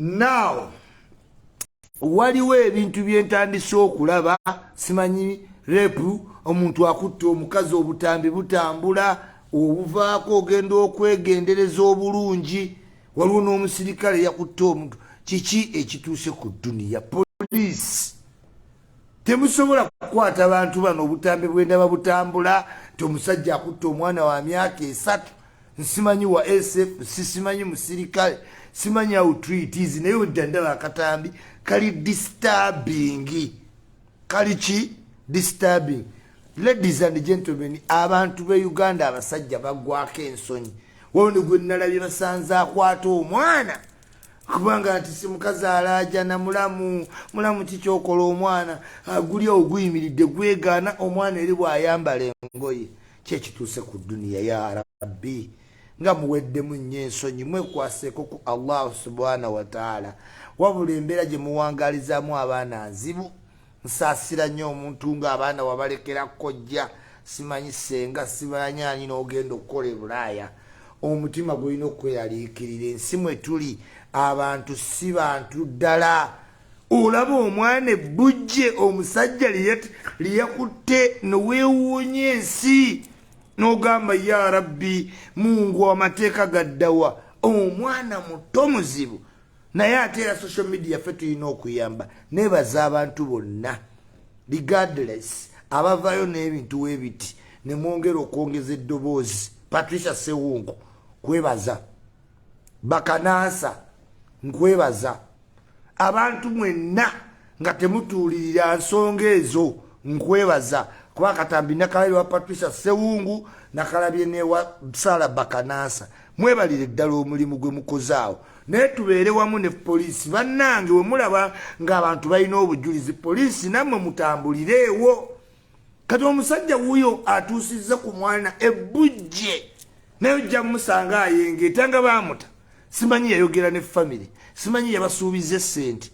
Now waliwo ebintu byentandise okulaba simanyi repu omuntu akutte omukazi obutambi butambula obuvaako ogenda okwegendereza obulungi waliwo n'omusirikale yakutte omuntu kiki ekituuse ku duniya poliisi temusobola kukwata abantu bano obutambi bwendaba butambula nti omusajja akutte omwana wa myaka 3 nsimanyi wa SF sisimanyi musirikale simanyi how treat is naye oddandaba akatambi kali disturbing kali ki disturbing. Ladies and gentlemen, abantu be Uganda abasajja bagwako ensonyi wone gwe nalabye basanze akwata omwana kubanga ati simukazi alaja na mulamu kikyokola omwana aguli oguyimiridde gwegaana omwana eri bwayambala engoye kyekituuse ku duniya ya rabbi nga muweddemu nnyo ensonyi mwekwaseeko ku Allah subhanahu wa ta'ala wabula embeera gye muwangalizaamu abaana nzibu nsaasira nnyo omuntu ng'abaana wabalekera kojja simanyi senga simanyi ani n'ogenda okukola e Bulaaya omutima gulina okweyaliikirira ensi mwe tuli abantu si bantu ddala olaba omwana ebbujje omusajja liyakutte noweewuunya ensi n'ogamba ya rabbi mungu amateeka gaddawa omwana muto muzibu naye ate era social media ffe tulina okuyamba nebaza abantu bonna regardless abavayo n'ebintu weebiti ne mwongera okwongeza eddoboozi Patricia Sewungu kwebaza Bakanasa nkwebaza abantu mwenna nga temutuulirira nsonga ezo nkwebaza kuba katambi nakalabye wa Patricia Sewungu nakalabye ne wa Sala Bakanasa mwebalire ddala omulimu gwe mukozaawo naye tubeere wamu ne poliisi bannange we mulaba ng'abantu balina obujulizi poliisi nammwe mutambulireewo kati omusajja wuyo atuusizza ku mwana ebbujje naye ojja musanga ayengeeta nga baamuta simanyi yayogera ne famire simanyi yabasuubiza essente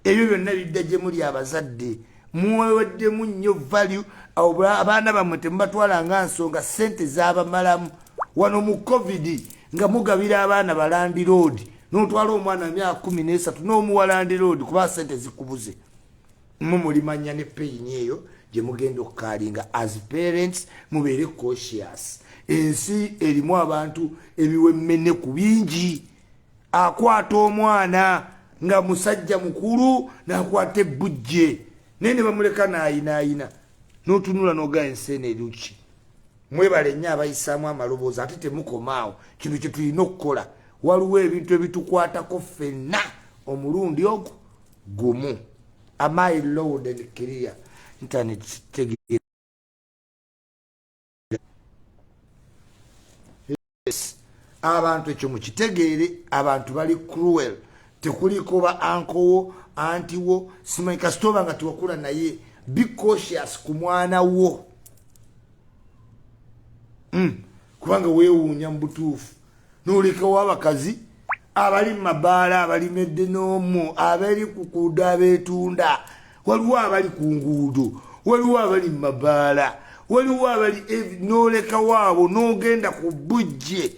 ebyo byonna bidda gye muli abazadde muweweddemu nnyo value abaana bammwe temubatwala nga nsonga ssente z'abamalamu wano mu covid nga mugabira abaana balandi road n'otwala omwana myaka 13 n'omuwa landi road kuba ssente zikubuze mulimanya ne peyini eyo gye mugenda okukaalinga as parents mubeere cautious ensi erimu abantu ebiwemmene ku bingi akwata omwana nga musajja mukulu n'akwata ebbujje naye ne bamuleka naayinaayina n'otunula n'ogaa enseene eruki mwebale nnyo abayisaamu amaloboozi ate temukomaawo kino kye tulina okukola waliwo ebintu ebitukwatako ffenna omulundi ogwo gumu amai load and clear internet tegeera abantu ekyo mukitegeere abantu bali cruel tekuliko ba ankowo antiwo simanyi kasitoba nga tiwakula naye be cautious ku mwana wo kubanga weewuunya mu butuufu n'olekawo abakazi abali mu mabaala abalimedde n'omu abali ku kuudo abeetunda waliwo abali ku nguudo waliwo abali mu mabaala waliwo abali n'olekawo abo n'ogenda ku bujje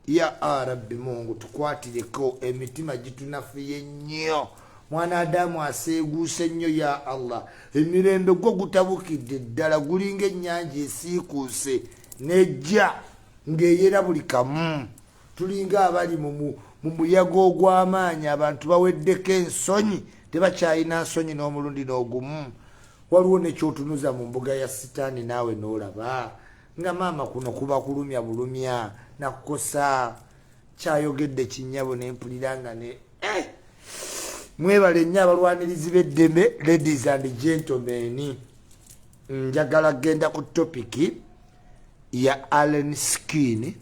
ya arabbi mungu tukwatireko emitima gitunafuye nnyo mwana adamu aseeguuse nnyo ya Allah emirembe gwo gutabukidde ddala gulinga ennyanja esiikuuse nejja ng'eyera buli kamu tulinga abali mu muyaga ogw'amaanyi abantu baweddeko ensonyi tebakyalina nsonyi n'omulundi n'ogumu waliwo nekyotunuza mu mbuga ya sitaani naawe n'olaba nga maama kuno kuba kulumya bulumya nakukosa kyayogedde kinyabo nempulira nga ne mwebale nnyo abalwanirizi b'eddembe ladies and gentlemen njagala genda ku topiki ya Allen Skin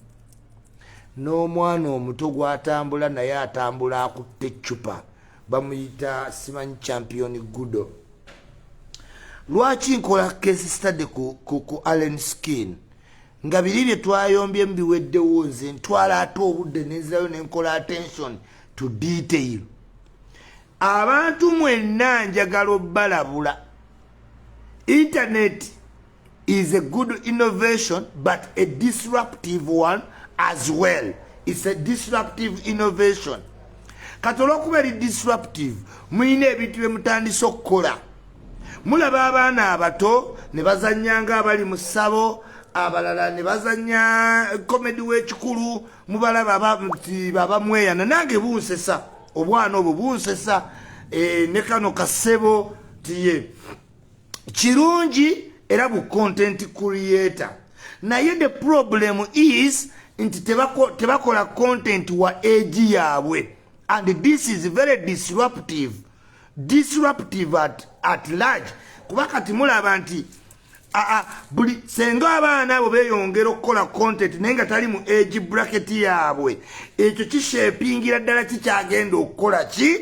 n'omwana omuto gwatambula naye atambula akutte eccupa bamuyita simanyi champion gudo lwaki nkola case study ku Allen Skin nga biri bye twayombye mbiweddewo nze ntwala ate obudde nezirayo nenkola attention to detail abantu mwenna njagala obbalabula internet is a good innovation but a disruptive one as well. It's a disruptive innovation. kati olw'okuba eri disruptive muyina ebintu bye mutandise okukola. Mulaba abaana abato ne bazannyanga abali mu ssabo, abalala ne bazanya komedi w'ekikulu, mubalaba babamweyana. Nange bunsesa obwana obwo bunsesa, ne kano kasebo tiye kirungi era bu content creator. Naye the problem is nti tebakola content wa age yaabwe, and this is very disruptive at large. Kuba kati mulaba nti buli senga abaana abo beeyongera okukola content naye nga tali mu age bracket yaabwe, ekyo kishepingira ddala kikyagenda okukola ki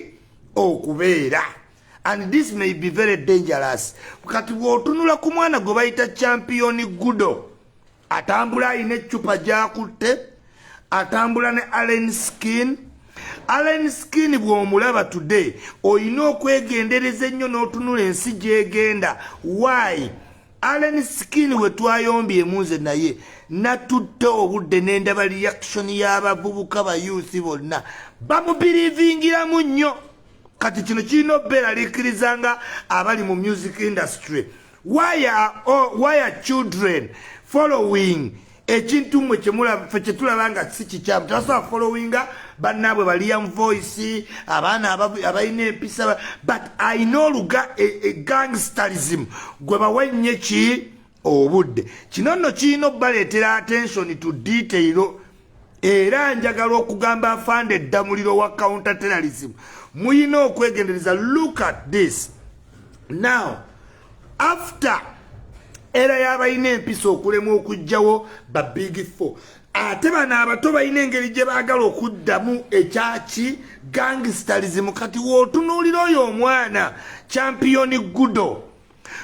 okubeera, and this may be very dangerous. Kati bw'otunula ku mwana gwe bayita champion gudo, atambula ayina eccupa gy'akutte, atambula ne Allen Skin bw'omulaba today oyina okwegendereza ennyo n'otunula ensi gy'egenda. Why? Allen Skin we twayombye emunze naye natutte obudde n'endaba reaction y'abavubuka ba youth bonna bamubiriivingiramu nnyo. Kati kino kirina obbeeraliikirizanga abali mu music industry. Why are children following ekintu mwe kye tulaba nga si kikyamu? Tebasobola followinga bannaabwe ba Liam Voice, abaana abalina empisa, but ayina oluga gangsterism gwe bawennye ki obudde. Kino nno kirina obbaleetera attention to detail, era njagala okugamba afande eddamuliro wa counter terrorism muyina okwegendereza. Look at this now, after era y'abalina empisa okulemwa okugjawo ba big four, ate bano abato balina engeri gye baagala okuddamu ekyaki gangsterism. Kati wootunuulira oyo omwana champion gudo,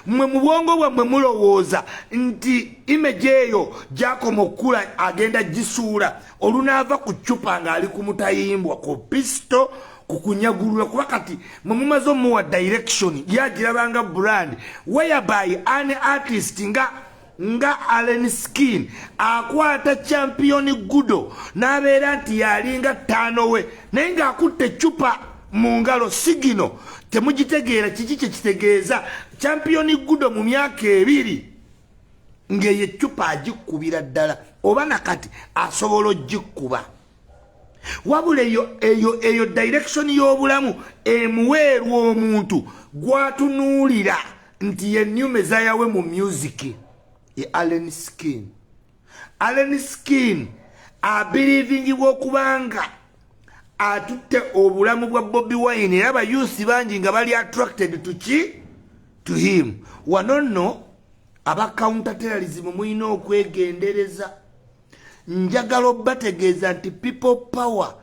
mwe mu bwongo bwammwe mulowooza nti image eyo gy'akoma okukula agenda gisuula olunaava ku ccupa ng'ali ku mutayimbwa ku pisto kukunyagulula. Kuba kati mwe mumaze omuwa direction yagirabanga brand whereby an artist nga Allen Skin akwata champion gudo n'abeera nti yalinga ttaano we naye ng'akutte eccupa mu ngalo. Sigino temugitegeera kiki kye kitegeeza. Champion gudo mu myaka 2 ng'eyo eccupa agikubira ddala, oba nakati asobola ogikuba. Wabula eyo direction y'obulamu emuweerwa omuntu gwatunuulira nti ye new messiah we mu music ye Allen Skin. Allen Skin abiriivingibwa okubanga atutte obulamu bwa Bobi Wine, era abayusi bangi nga bali attracted to him. Wano nno aba counter terrorism muyina okwegendereza. Njagala obbategeeza nti people power,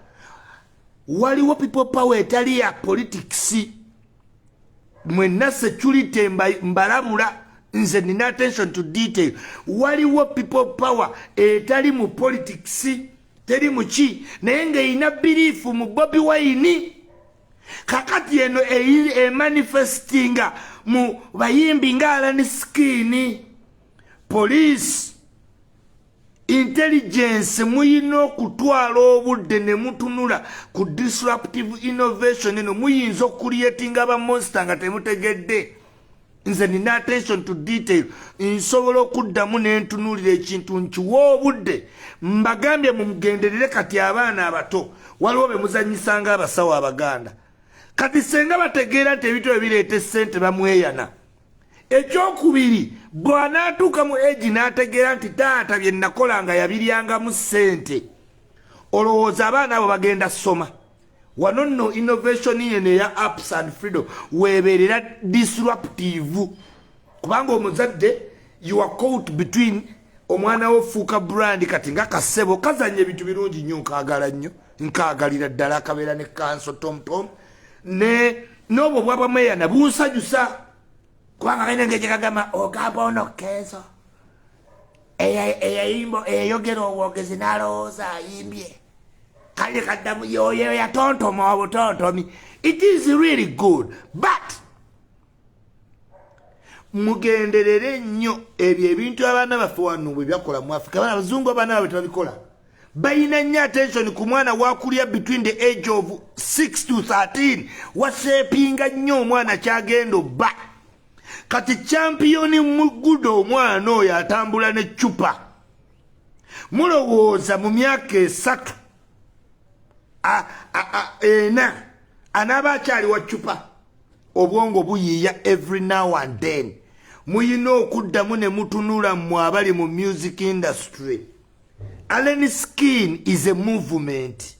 waliwo people power etali ya politics. Mwenna security mbalabula, nze nina attention to detail. Waliwo people power etali mu politics, teri mu ki, naye ng'erina belief mu Bobi Wine. Kakati eno manifestinga mu bayimbi nga Allen Skin. Police intelligence muyina okutwala obudde ne mutunula ku disruptive innovation eno. Muyinza okucreatinga aba monster nga temutegedde. Nze nina attention to detail, nsobola okuddamu n'entunuulira ekintu nkiwa obudde. Mbagambye mumugenderere kati abaana abato waliwo be muzannyisanga abasawo Abaganda. Kati senga bategeera nti ebintu ebireeta ssente bamweyana. Ekyokubiri, bw'anaatuuka mu egi n'ategeera nti taata bye nakolanga yabiryangamu ssente, olowooza abaana abo bagenda soma. Wano nno innovation yene eya apps and freedom weebeerera disruptive. Kubanga omuzadde you are caught between omwana wo fuuka brand kati nga kasebo kazanya ebintu birungi nnyo nkaagala nnyo, nkaagalira ddala akabeera ne kanso tom n'obwo bwabamweyana bunsanyusa. Kubanga kayina ngeri gye kagamba okabono kezo eyayimbo eyayogera obwogezi n'alowooza ayimbye kali kaddamu yoyo yatontoma obutontomi. It is really good, but mugenderere nnyo ebyo ebintu abaana baffe wano bwe byakola mu Africa. Abaana abazungu abaana bwe tebabikola. bayina nnyo attention ku mwana wakulya between the age of 6 to 13 wasepinga nnyo omwana kyagenda obba kati champiyoni mugudo omwana oyo atambula ne chupa mulowooza mu myaka 3 ena anaaba akyali wa chupa obwongo buyiiya every now and then muyina okuddamu ne mutunula mmwe abali mu music industry. Allen Skin is a movement,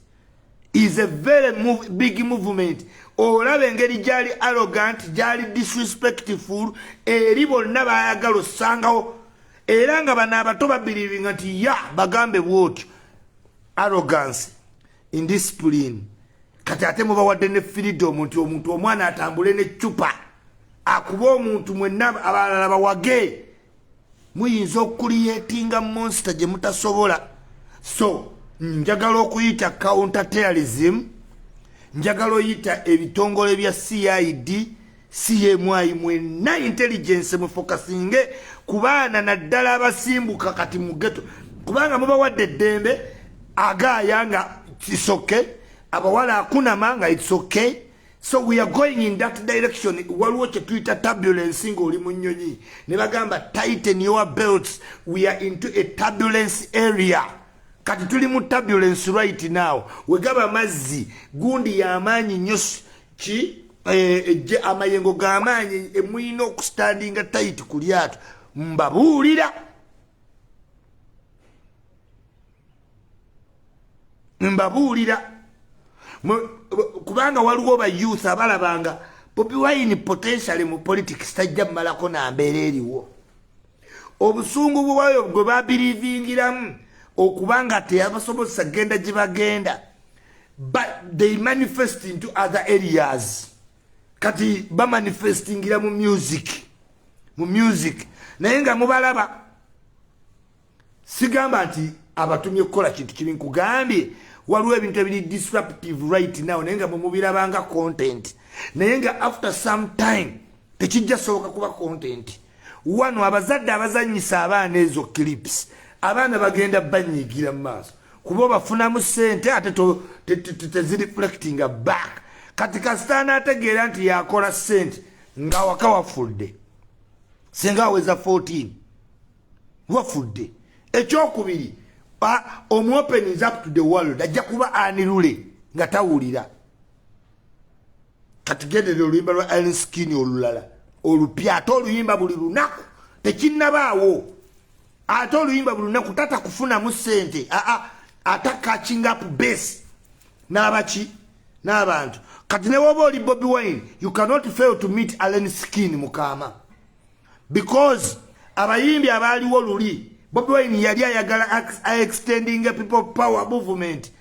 is a very big movement. Olabe engeri gyali arrogant, gyali disrespectful, eri bonna bayagala osangawo era nga bano abato babirivinga nti ya bagambe bwotyo. Arrogance, indiscipline. Kati ate mubawadde ne freedom nti omuntu omwana atambule ne chupa akuba omuntu mwenna abalala bawage. Muyinza okuliyetinga monster gye mutasobola. So njagala okuyita counterterrorism, njagala oyita ebitongole bya CID, CMI mwenna intelligence mufokasinge ku baana naddala abasimbuka kati mu ghetto kubanga mubawadde eddembe agaaya nga it's okay, abawala akunama nga it's okay. So we are going in that direction. Waliwo kye tuyita turbulence ng'oli mu nnyonyi ne bagamba tighten your belts, we are into a turbulence area. Kati tuli mu turbulence right now. Wegaba mazzi gundi ya amaanyi nnyo amayengo g'amaanyi emuyina okustandinga tight ku lyato mbabuulira. Kubanga waliwo ba youth abalabanga Bobi Wine potentially mu politics tajja malako na mbeera eriwo. Obusungu bwayo gwe babirivingiramu okubanga teyabasobozesa genda gye bagenda, but they manifest into other areas. Kati bamanifestingira mu music naye nga mubalaba. Sigamba nti abatumye kukola kintu kiri nkugambye waliwo ebintu ebiri disruptive right now naye nga mubirabanga content naye nga after some time tekijja soboka kuba content. Wano abazadde abazanyisa abaana ezo clips abaana bagenda banyigira mu maaso kuba bafunamu ssente ate tezireflectinga back. Kati kasitaana ategeera nti yakola ssente nga waka wafudde senga aweza 14 wafudde. Ekyokubiri open is up to the world ajja kuba anirule nga tawulira. Kati gendere oluyimba lwa Allen Skin olulala olupya ate oluyimba buli lunaku tekinnabaawo ate oluyimba buli lunaku tata kufunamu ssente ata catching up base n'abantu. Kati ne woba oli Bobi Wine you cannot fail to meet Allen Skin mukama because abayimbi abaaliwo luli Bobi Wine yali ayagala extending a people power movement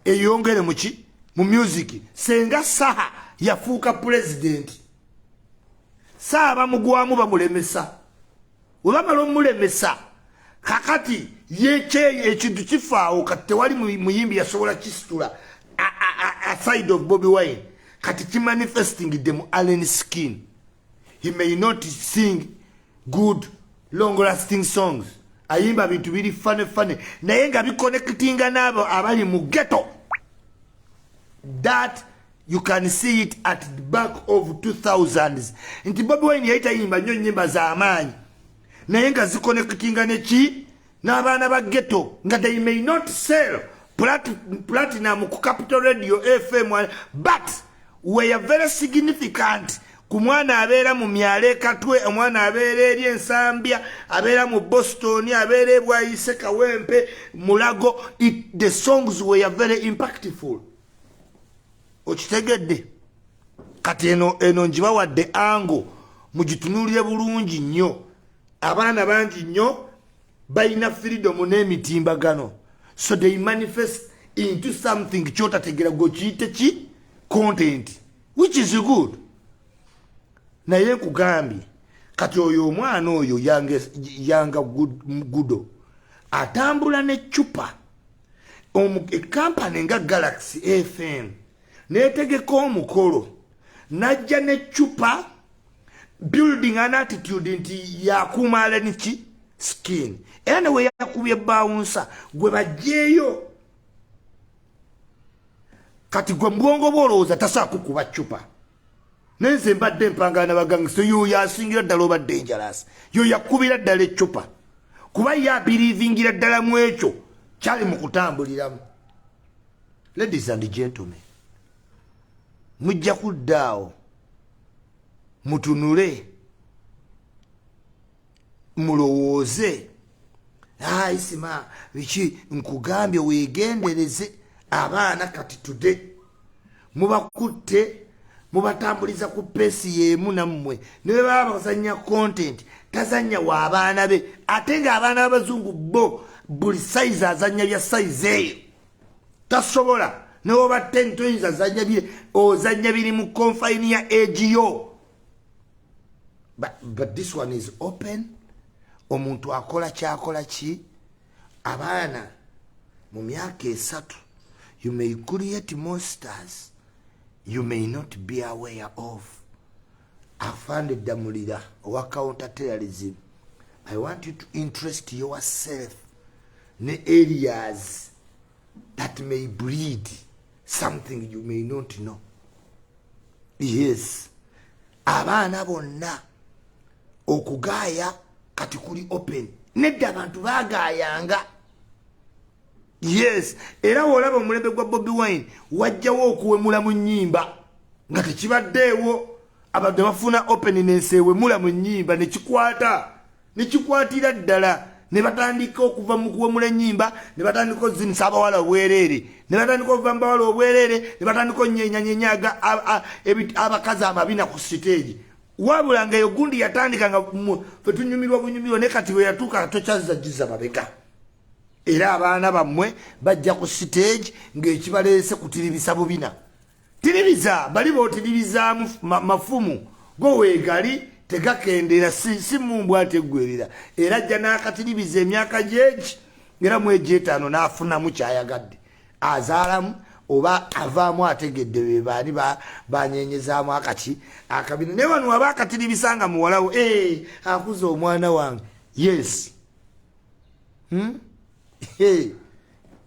eyongere mu music senga saha yafuuka president saaba mugwamu bamulemesa webamala omulemesa kakati yekye ekintu kifaawo kati tewali muyimbi yasobola kisitula aside of Bobi Wine kati kimanifesting them Allen Skin. He may not sing good long lasting songs, ayimba bintu biri funny naye nga biconnectinga n'abo abali mu ghetto. That you can see it at the back of 2000s. Nti Bobi Wine yaita yimba nnyo nyimba za amaanyi naye nga ziconnectinga n'abaana ba ghetto nga they may not sell platinum ku Capital Radio FM but we are very significant. Ku mwana abeera mu myale katwe, omwana abeera eri ensambya, abeera mu Boston, abeera ebwayise Kawempe, Mulago. The songs were very impactful. Okitegedde kati eno njibawadde ango mugitunulire bulungi nnyo. Abaana bangi nnyo bayina freedom n'emitimbagano, so they manifest into something kyotategera gokiyite ki content, which is good. Naye nkugambye kati oyo omwana oyo yanga gudo atambula ne chupa kampani nga Galaxy FM netegeka omukolo najja ne chupa building an attitude nti yakuuma Allen Skin era newe yakubye bouncer gwe bajjeeyo kati gwe mbwongo bwolowooza tasaako kuba cupa nenze mbadde mpangana bagangisa yoyo asingira ddala oba dangerous yoyo akubira ddala eccupa kuba ye abiriivingira ddala mu ekyo kyali mu kutambuliramu. Ladies and gentlemen, mujja kuddaawo mutunule mulowooze Isma biki nkugambye weegendereze abaana kati today mubakutte mubatambuliza ku pesi yemu nammwe ne baba bazanya content tazanya wa abaana be ate nga abaana b'abazungu bo buli size azanya bya size eyo tasobola ne oba 10 twins azanya bye ozanya biri mu confine ya age yo. But this one is open. Omuntu akola kyakola ki abaana mu myaka 3 you may create monsters you may not be aware of. Afande Damulira wa counter-terrorism, I want you to interest yourself in areas that may breed something you may not know. Yes, abaana bonna okugaya kati kuli open nedda abantu bagayanga. Yes, era wolaba omulembe gwa Bobi Wine wajjawo okuwemula mu nnyimba nga tekibaddeewo abadde bafuna open nenseewemula mu nnyimba nekikwatira ddala ne batandika okuva mu kuwemula ennyimba ne batandika ozinisa abawala obwereere ne batandika okuva mu bawala obwereere ne batandika onnyenyanyenyaga abakazi amabina ku siteegi. Wabula nga eyo gundi yatandika nga fe tunyumirwa bunyumirwa ne kati we yatuuka tokyazzagiza mabega. Era abaana bammwe bajja ku stage ng'ekibaleese kutiribisa bubina. Tiribiza bali bootiribizaamu mafumu go weegali tegakendera si mumbu ateggwerera. Era ajja n'akatiribiza emyaka gyegi era mu egi 5 n'afunamu kyayagadde azaalamu oba avaamu ategedde be baani banyenyezaamu akati akabina ne wano waba akatiribisanga muwalawo akuza omwana wange. Yes.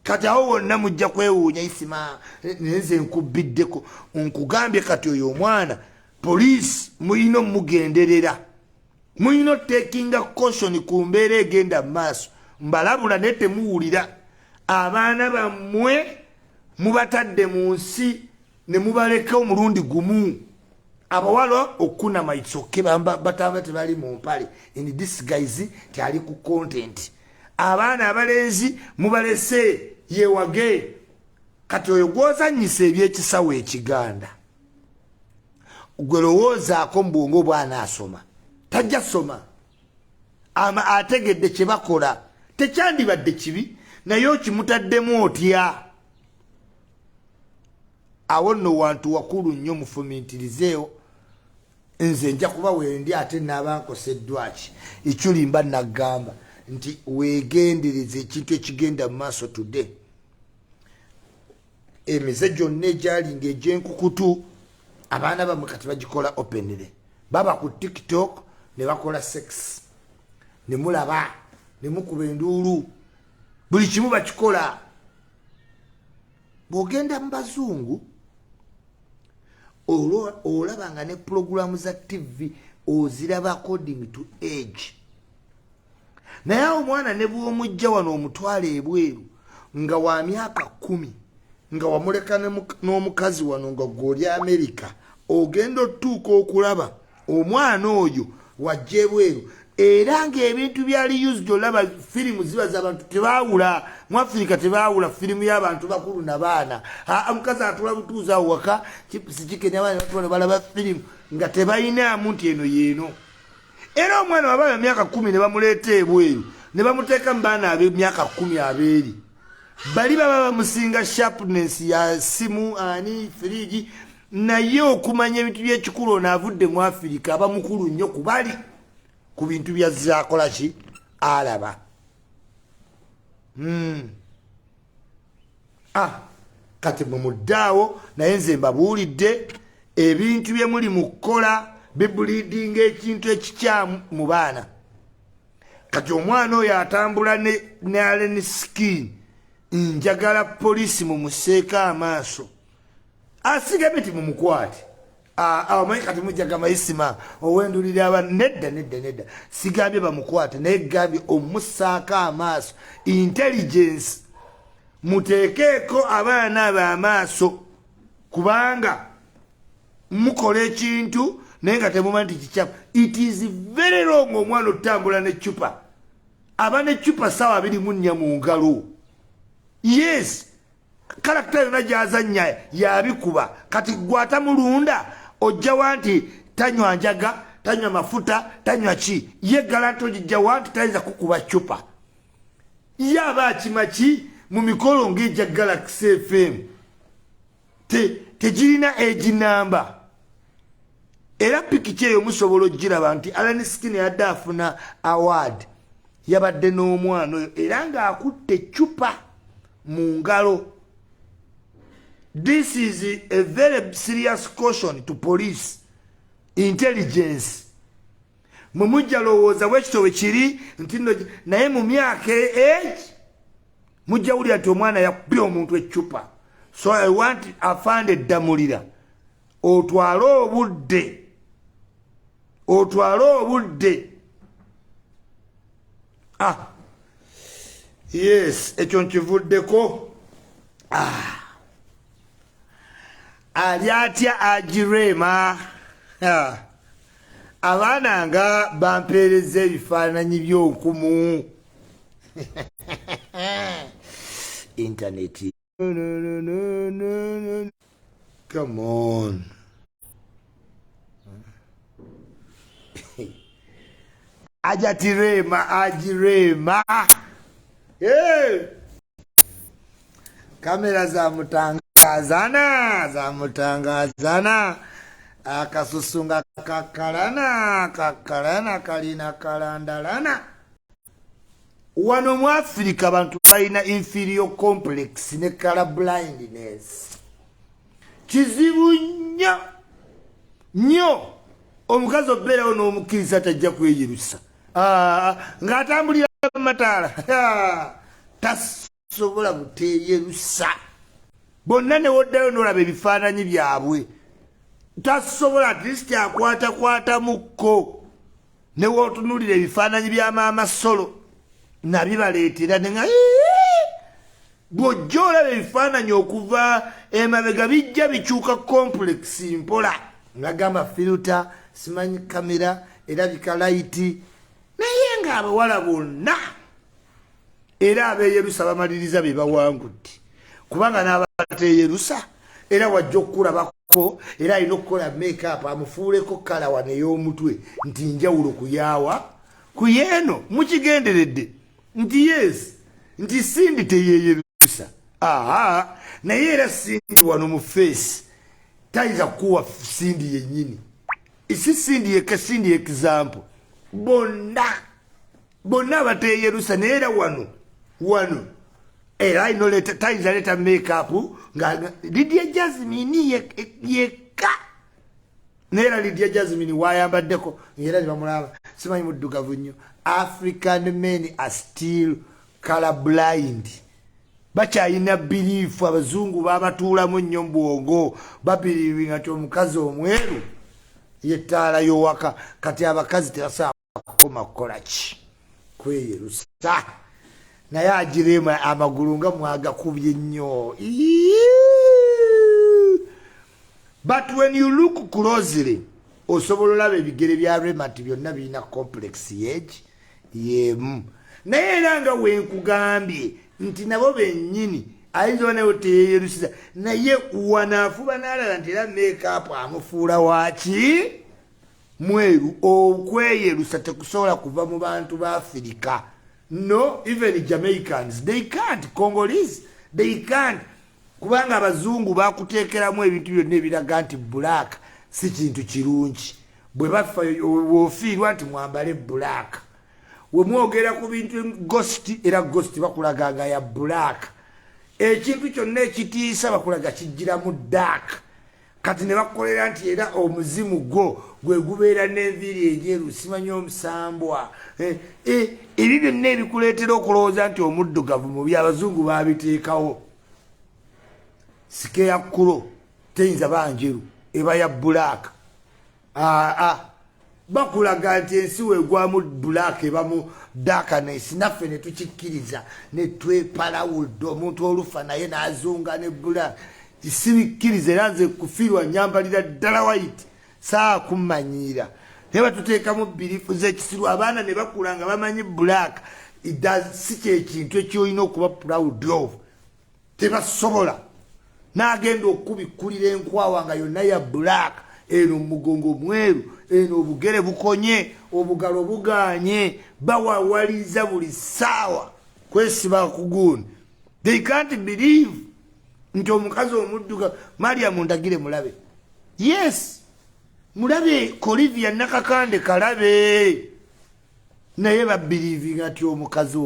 Kati awo wonna mujja kwewuunya Isma nenze nkubiddeko nkugambye kati oyo omwana poliisi muyina omugenderera muyina takinga caution ku mbeera egenda mu maaso mbalabula ne temuwulira abaana bammwe mubatadde mu nsi ne mubaleka omulundi gumu abawala okuna maitsoke batamba tebali mu mpale in this guys tali ku content. Abaana abalenzi mubalese yewage kati oyo gwozanyisa ebyekisawo ekiganda gwelowoozaako mbwongo bwana asoma tajja soma ategedde kye bakola tekyandibadde kibi naye okimutaddemu otya. Awo nno wantu wakulu nnyo mufumintirizeewo nze nja kuba wendi ate n'abankoseddwaki ekyulimba nagamba nti weegendereze ekintu ekigenda mu maaso today. Emize gyonna egyalinga egy'enkukutu abaana bamwe kati bagikola openire baba ku TikTok ne bakola sex ne mulaba ne mukuba enduulu buli kimu bakikola. Bw'ogenda mu bazungu olabanga ne programu za TV oziraba according to age. Naye omwana ne bw'omujja wano omutwala ebweru nga wa myaka 10 nga wamuleka n'omukazi wano nga gw'oli America ogenda otuuka okulaba omwana oyo wajja ebweru era ng'ebintu byali used olaba firimu ziba z'abantu tebaawula mu Africa tebaawula firimu y'abantu bakulu na baana omukazi atula butuuzi awo waka sikikenya abaana batwala balaba firimu nga tebayinaamu nti eno yeeno. Era omwana wababa myaka 10 ne bamuleeta ebweru ne bamuteeka mu baana ab'emyaka 10 abeeri bali baba bamusinga sharpness ya simu ani firiji naye okumanya ebintu by'ekikulu ono avudde mu Africa aba mukulu nnyo kubali ku bintu byazaakola ki alaba. Kati mumuddaawo naye nze mbabuulidde ebintu bye muli mu kukola bibulidinga ekintu ekikyamu mu baana. Kati omwana oyo atambula ne aleni skin njagala poliisi mumuseeka amaaso asiga beti mumukwate abamanyi kati mujja gamba Isma owendulira aba nedda sigambye bamukwate naye gambye omussaako amaaso intelligence muteekeeko abaana abo amaaso kubanga mukola ekintu naye nga temumanyi nti kikyamu. It is very wrong omwana otambula n'eccupa aba n'eccupa ssaawa 24 mu ngalo. Yes, karakita yonna gy'azannya yabikuba kati gwatamulunda ojja wanti tanywa njaga tanywa mafuta tanywa ki ye garanti ojijja wanti tayinza kukuba ccupa ye aba akima ki mu mikolo ng'ejja Galaxy FM tegirina eginamba era pikiki eyo musobola ogiraba nti Alan Skin yadde afuna award yabadde n'omwana oyo era ng'akutte eccupa mu ngalo. This is a very serious caution to police intelligence. Mumujja lowooza bwekitowe kiri nti naye mu myaka mujja wulira nti omwana yakubye omuntu eccupa. So I want afande eddamulira otwale obudde. Yes, ekyo nkivuddeko. Ali atya agirema abaana nga bampeereza ebifaananyi by'okumu internet. Come on. Agirema. Hey. Kamera zamutangazana akasusunga kakalana kalina kalandalana. Wano mu Africa abantu balina inferior complex ne color blindness. Kizibu nnyo omukazi obeerawo n'omukkiriza tajja kweyerusa ng'atambulira mataala tasobola buteeyerusa. Bonna ne woddayo n'olaba ebifaananyi byabwe tasobola at least akwatakwatamuko ne wootunuulira ebifaananyi bya maama Solo nabibaleetera ne nga bw'ojja olaba ebifaananyi okuva emabega bijja bikyuka complex mpola ngagamba filter simanyi kamera erabika layiti naye ng'abawala bonna era abeeyerusa bamaliriza be bawangudde kubanga n'abateeyerusa era wajja okukulabako era alina okukola makeup amufuuleko kala wano ey'omutwe nti njawulo kuyaawa ku yeeno mukigenderedde nti yes nti Sindi teyeeyerusa naye era Sindi wano mu face tayinza kuwa Sindi yennyini isi Sindi yekka Sindi example bonna bateeyerusa naye era wano era ino tayinza leeta makeup nga Lydia Jasmine yekka naye era Lydia Jasmine wayambaddeko era ne bamulaba simanyi muddugavu nnyo. African men are still color blind. Bakyayina biriifu abazungu babatuulamu nnyo mu bwongo babiriivinga nti omukazi omweru yettaala y'owaka kati abakazi tebasobola kukoma kukola ki kweyerusa naye agirema amagulu nga mwagakubye nnyo. But when you look closely osobola olaba ebigere bya Remat byonna birina complex yemu naye era nga wenkugambye nti nabo bennyini ayinza naye teyeyerusiza naye wanaafuba n'alala nti era makeup amufuula waaki mweru. Okweyerusa tekusobola kuva mu bantu ba Africa. No, even Jamaicans they can't. Congolese they can't kubanga abazungu bakuteekeramu ebintu byonna ebiraga nti black si kintu kirungi. Bwe bafa wofiirwa nti mwambale black. We mwogera ku bintu ghost era ghost bakulaganga ya black. Ekintu kyonna ekitiisa bakulaga kijjira mu dark. Kati ne bakolera nti era omuzimu gwo gwe gubeera n'enviiri enjeru simanyi omusambwa. Ebyo byonna ebikuleetera okulowooza nti omuddugavu mu by'abazungu baabiteekawo. Sikeya kulo teyinza banjeru eba ya black bakulaga nti ensi weegwamu black ebamu darkness naffe ne tukikkiriza ne tweparawudde omuntu olufa naye n'azunga ne black sibikkiriza era nze kufiirwa nyambalira ddala white saa kummanyiira naye batuteekamu birifu z'ekisiru abaana ne bakula nga bamanyi black si kyekintu ekyolina okuba proud of tebasobola n'agenda okubikkulira enkwawa nga yonna ya black eno mugongo mweru eno obugere bukonye obugalo buganye bawawaliza buli saawa kwesiba kuguuni they can't believe nti omukazi omudduka Mariam ndagire mulabe yes mulabe Olivia nakakande kalabe naye babirivinga nti omukazi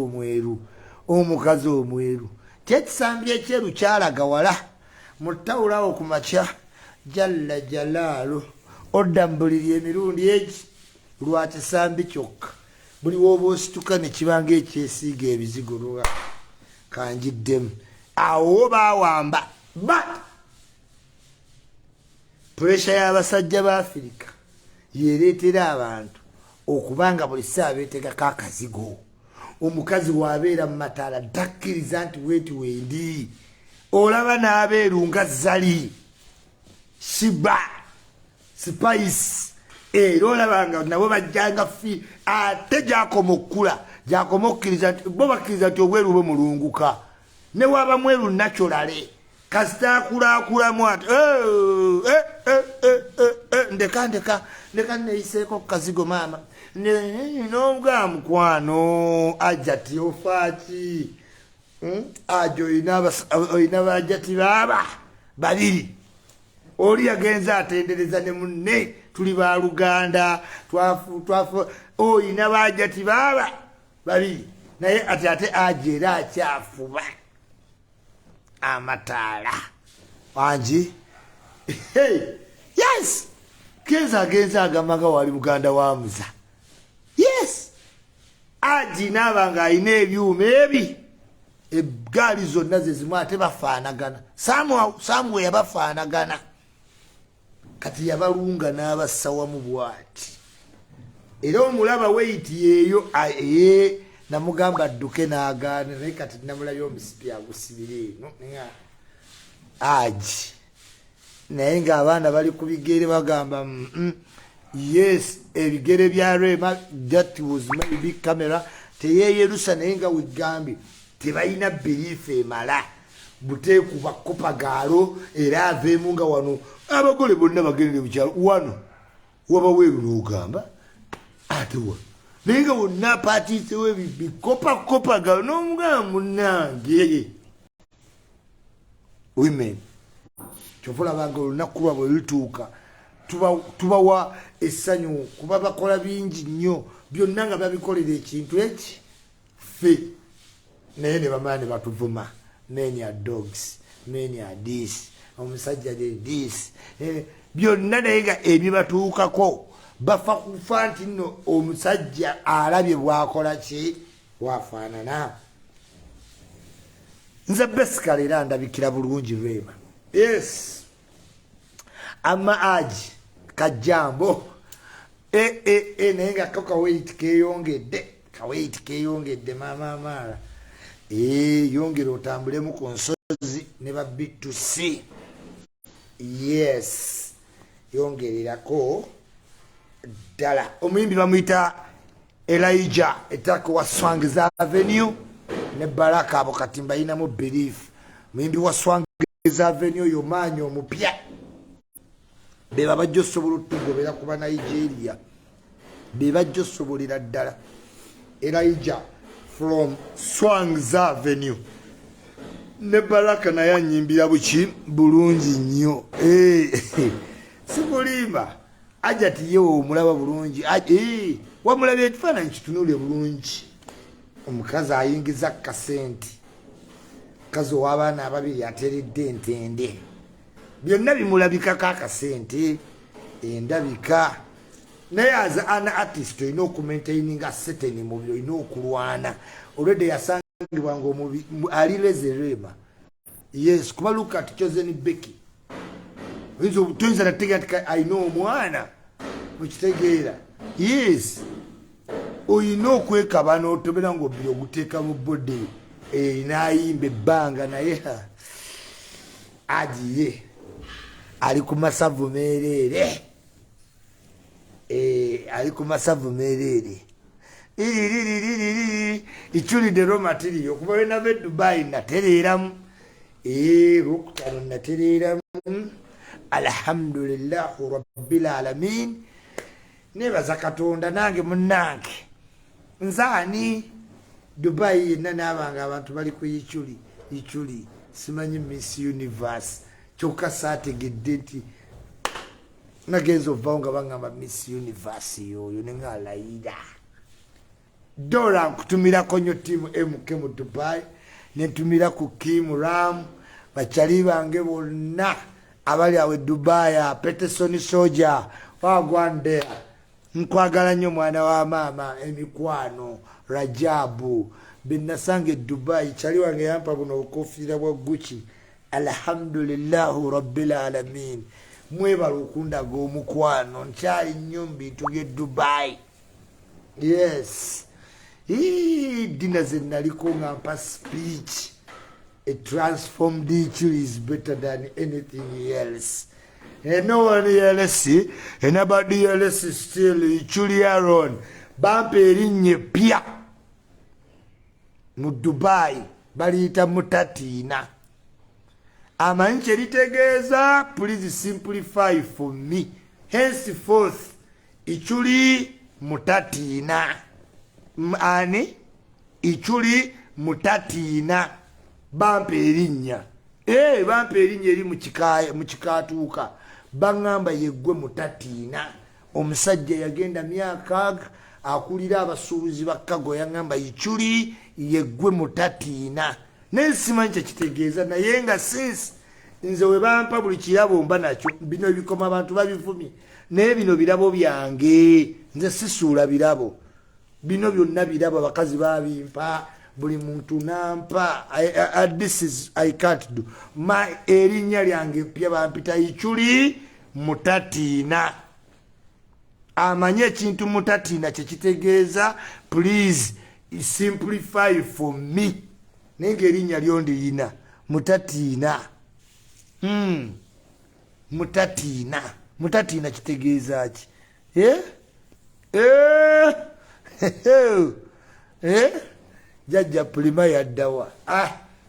omweru kyekisambye ekyeru kyalaga wala mutawulawo ku makya jalla jalaalu oddambulirya emirundi egi lwa kisambi kyokka buli wooba osituka ne kibanga ekyesiiga ebizigo lwa kanjiddemu awo baawamba but puresha y'abasajja ba Afirika yereetera abantu okubanga buli saa beetegako akazigo omukazi waabeera mu mataala takkiriza nti weeti wendi olaba n'abeeru nga zali shiba spice era olabanga nabo bajjanga fi ate gyakoma okkula gyakoma okkiriza nti bo bakkiriza nti obweru bwe mulunguka ne waba mweru naturale kasita akulaakulamu ati ndeka neyiseeko kazigo maama n'obwa mukwano ajati ofaaki ajo oyina bajati baaba babiri oli yagenza atendereza ne munne tuli ba Luganda twafu oyina bajati baaba babiri naye ate ajera akyafuba amataala wangi yes genza agamaga wali Buganda wamuza yes aji nabanga ayina ebyuma ebi egaali zonna ze zimu ate bafaanagana samuwe yabafaanagana kati yabalunga n'abassawa mu bwati era omulaba weiti yeeyo namugamba adduke n'agaana naye kati namulabye omusipi agusibira eno aji naye ng'abaana bali ku bigere bagamba yes ebigere bya Rema that was maybe camera teyeyerusa naye nga wegambye tebalina belief emala buteekuba kopagaalo era aveemu nga wano abagole bonna bagendere bukyalo wano wabaweeru n'ogamba ate wa naye nga wonna patiisewo bikopagaalo n'omugamba munnange women kyova olabanga olunaku lwabwe lutuuka tubawa essanyu kuba bakola bingi nnyo byonna nga babikolera ekintu eki ffe naye ne bamala ne batuvuma many are dogs many are this omusajja this byonna naye nga ebibatuukako bafa kufa nti nno omusajja alabye bwakola ki bwafaanana nze besikala era ndabikira bulungi Rema yes ama aji kajambo naye nga kaweit keyongedde mama amara yongera otambulemu ku nsozi ne ba B2C yes yongererako ddala omuyimbi bamuyita Elijah etako wa Swangz Avenue ne Baraka abo kati mbayinamu belief muyimbi wa Swangz Avenue oyo maanyi omupya beba bajja osobola otugobera kuba Nigeria beba bajja osobolera ddala Elijah from Swangz Avenue ne Baraka naye anyimbira buki bulungi nnyo sikulimba ajati yewe omulaba bulungi wamulabye ekifaananyi kitunule bulungi omukazi ayingiza kasenti mukazi ow'abaana ababiri ateredde entende byonna bimulabikako akasente endabika naye aza ana artist olina okumaintaininga seteni mubi olina okulwana olwedde yasangibwanga omubi alireze Rema yes kuba look at Chosen Becky Tuyinza nategeera ayina omwana mukitegeera. Yes, oyina okwekaba n'otobera ng'obbiri oguteeka mu bode n'ayimba ebbanga naye agiye ali ku masavu meereere. Ali ku masavu meereere. Ichulidde raw material kuba we nava e Dubai natereeramu. Lwokutaano natereeramu. Alhamdulillahi rabbil alamin. Nebaza Katonda nange munnange. Nzaani Dubai yenna n'abanga abantu bali ku Ichuli. Simanyi Miss Universe. Kyokka saategedde nti nagenza ovaawo nga baŋŋamba Miss Universe yoyo ne ng'alayira. Dora nkutumirako nnyo ttiimu MK mu Dubai, ne ntumira ku Kim Ram, bakyali bange bonna abali awo e Dubai, Peterson Soja, wagwande. Nkwagala nnyo mwana wa maama, emikwano, Rajabu, benasanga e Dubai, kyali wange yampa buno obukofiira bwa Gucci. Alhamdulillahi rabbil alamin. Mwebala okundaga omukwano, nkyali nnyo mu bintu by'e Dubai. Yes. Dina ze naliko nga mpa speech. A transformed Ichuli is better than anything else. And no one else, and nobody else is still Ichuli Aaron. Bampe erinye pia. Mu Dubai, baliyita Mutatina. Amanyi litegeeza, please simplify for me. Henceforth, Ichuli Mutatina. Ani Ichuli Mutatina. Bampe erinnya. Bampe erinnya eri mu kikaatuuka. Baŋŋamba yeggwe Mutatina. Omusajja yagenda myaka akulira abasuubuzi ba Kago yaŋŋamba Ichuli yeggwe Mutatina. Nensimanyi kyekitegeeza naye nga since nze we bampa buli kirabo mba nakyo. Bino ebikoma abantu babivumye. Naye bino birabo byange. Nze sisuula birabo. Bino byonna birabo abakazi babimpa. Buli muntu nampa. This is I can't do. Erinnya lyange pya bampita Ichuli Mutatina. Amanye ekintu Mutatina kyekitegeeza. Please simplify for me. Nenge erinnya lyondiyina Mutatina. Mutatina. Mutatina kitegeeza ki? Jajja Pulima yaddawa.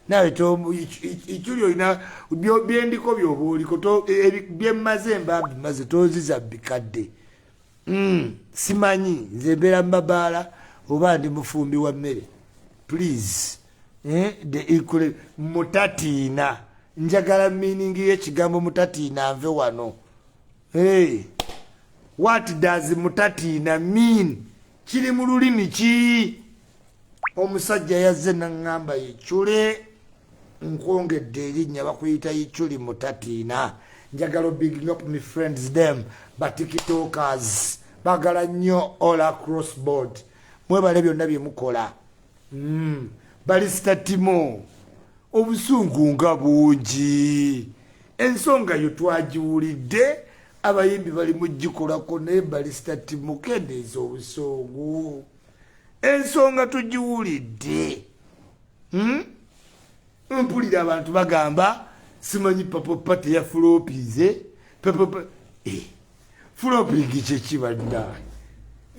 Nawe Ichuli olina byendiko by'obooliko byemmaze mbabimaze toziza bikadde. Simanyi nze mbeera mabaala oba ndi mufumbi wa mmere. Please. The equal Mutatina. Njagala meaning y'ekigambo Mutatina nve wano. What does Mutatina mean? Kiri mu lulimi ki? Omusajja yazze n'aŋŋamba Ichuli nkwongedde erinnya bakuyita Ichuli Mutatina. Njagala bigging up my friends them batikitokers bagala nnyo all across board. Mwebale byonna bye mukola. Balista Timo obusungu nga bungi. Ensonga yo twagiwulidde abayimbi bali mugikolako naye Balista Timo kendeeza obusungu. Ensonga tugiwulidde. Mpulira abantu bagamba simanyi papa teya flopize. Papa flopping kyekibanna.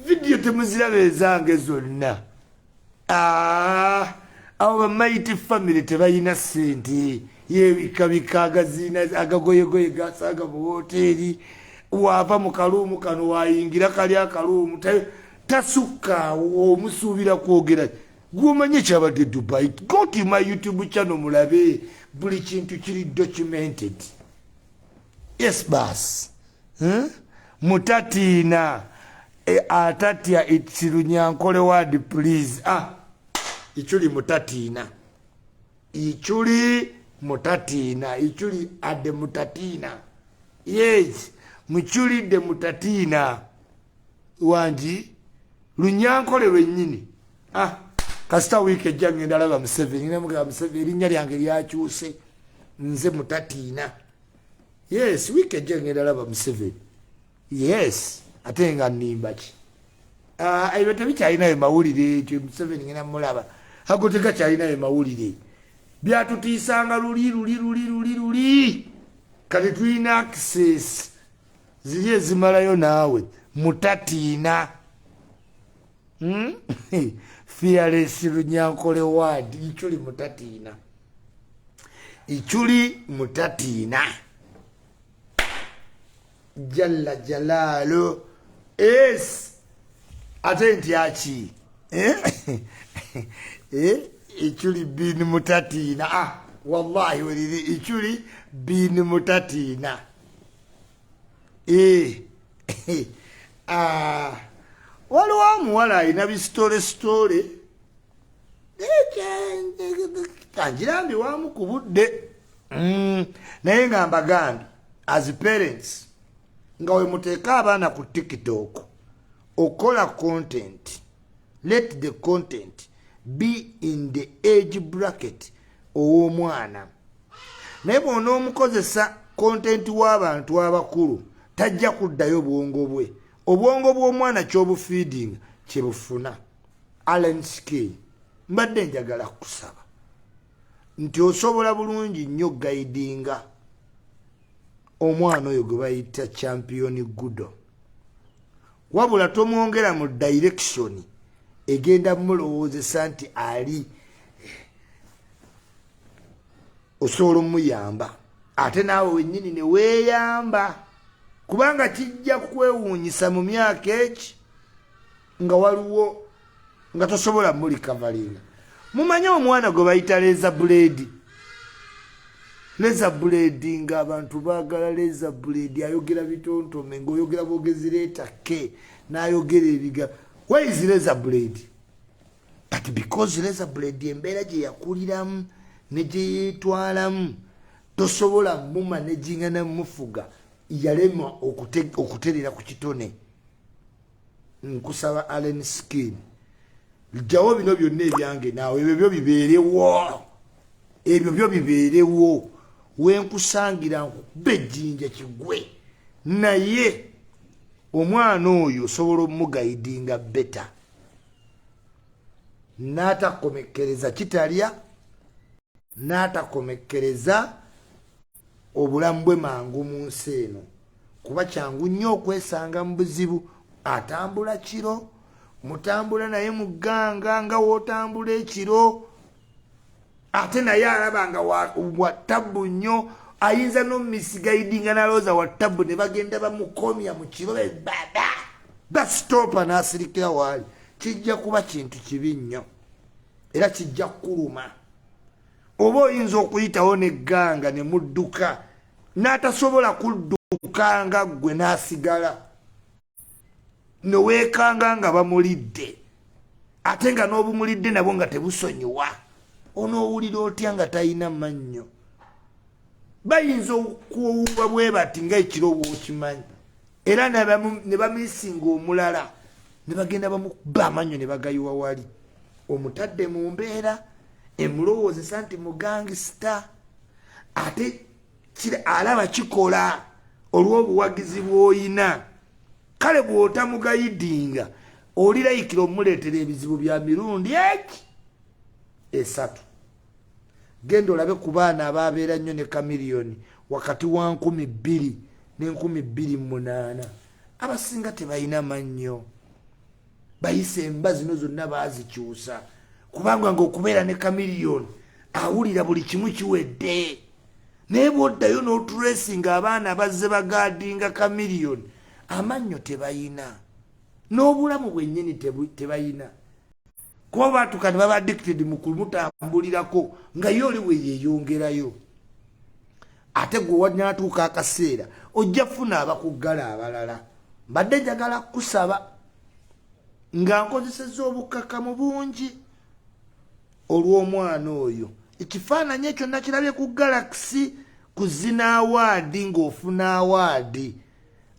Video temuziraba ezange zonna. Abo bamaiti family tebayina sente yebikabika agazina agagoyegoye gasaga mu hoteri wava mu kaluumu kano wayingira kali akaluumu tasukka omusuubira kwogera gwomanye kyabadde Dubai. Go to my YouTube channel mulabe buli kintu kiri documented. Yes bas. Mutatina atatya Itsilunyankole word please. Ichuli Mutatina. Ichuli Mutatina. Ichuli ade Mutatina. Yes. Muchuli de Mutatina. Wanji. Lunyankole lwennyini. Kasita wike jange ndalaba Museveni. Namuga Museveni erinnya lyange lyakyuse. Nze Mutatina. Yes, wiki ejengera laba Museveni. Yes, ate nga nnimba ki. Ebyo tebikyalinayo mawulire kyo Museveni ngena mulaba. Hago tegakyalinayo mawulire. Byatutiisanga luli. Kati tulina access. Ziri ezimalayo naawe. Mutatiina. Fearless Runyankole word. Ichuli mutatiina. Ichuli mutatiina. Jalla Jalalo. Es. Atenti achi. Ichuli bin mutatiina. Wallahi walidi. Ichuli bin mutatiina. Waliwo muwala alina bisitole kanjirambi wamu ku budde naye nga mbagambi as parents nga we muteeka abaana ku TikTok okola content, let the content be in the age bracket ow'omwana. Naye bw'onoomukozesa content w'abantu abakulu tajja kuddayo bwongo bwe. Obwongo bw'omwana ky'obufiidinga kye bufuna. LNK mbadde njagala kusaba nti osobola bulungi nnyo guidinga omwana oyo gwe bayita champion Gudo, wabula tomwongera mu direction egenda mulowoozesa nti ali osobola omuyamba ate naawe wennyini ne weeyamba, kubanga kijja kwewuunyisa mu myaka eki nga waliwo nga tosobola muli kavalinga. Mumanye omwana gwe bayita leza blade nga abantu baagala leza blade ayogera bitontome ng'oyogera bwogezi leeta ke n'ayogera ebiga. Where is leza blade? But because leza blade embeera gye yakuliramu ne gye yeetwalamu tosobola mumaneginga namufuga yalema okuterera ku kitone. Nkusaba Allen Skin jawo bino byonna ebyange naawe ebyo bibeerewo wenkusangira nkube ejjinja kigwe, naye omwana oyo osobola omugayidinga beta n'atakomekereza kitalya n'atakomekereza obulamu bwe mangu mu nsi eno, kuba kyangu nnyo okwesanga mu buzibu. Atambula kiro mutambula naye mu gganga nga wootambula ekiro, ate naye alaba nga wa ttabu nnyo, ayinza n'omumisigayidinga n'alowooza wa ttabu ne bagenda bamukomya mu kiro basitoopa n'asirikira waali. Kijja kuba kintu kibi nnyo era kijja kuluma. Oba oyinza okuyitawo n'egganga ne mudduka n'atasobola kudduka nga ggwe n'asigala ne weekanga nga bamulidde, ate nga n'obumulidde nabwo nga tebusonyiwa, onoowulira otya nga talina mannyo? Bayinza okuwuuba bwe bati nga ekiro bw'okimanyi, era ne bamisinga omulala ne bagenda bamukuba amannyo ne bagayiwa wali. Omutadde mu mbeera emulowoozesa nti mugangisita, ate alaba kikola olw'obuwagizi bw'oyina. Kale bw'otamugayidinga olirayikira omuleetera ebizibu bya mirundi esatu. Genda olabe ku baana ababeera nnyo ne kamiliyoni wakati wa 2,000 ne 2,208 abasinga tebalina mannyo, bayise emba zino zonna baazikyusa, kubanga ng'okubeera ne kamiliyoni awulira buli kimu kiwedde. Naye bw'oddayo n'oturesinga abaana abazze bagaadinga kamiliyoni amannyo tebayina, n'obulamu bwennyini tebayina, kuba baatuka ne baba addicted mu kumutambulirako nga ye oli we yeeyongerayo. Ate gwe wanaatuuka akaseera ojja kufuna abakuggala abalala. Mbadde njagala kusaba nga nkozesezza obukkakkamu bungi olw'omwana oyo. Ekifaananyi ekyo nakirabye ku Galaxy ku zina awaadi ng'ofuna awaadi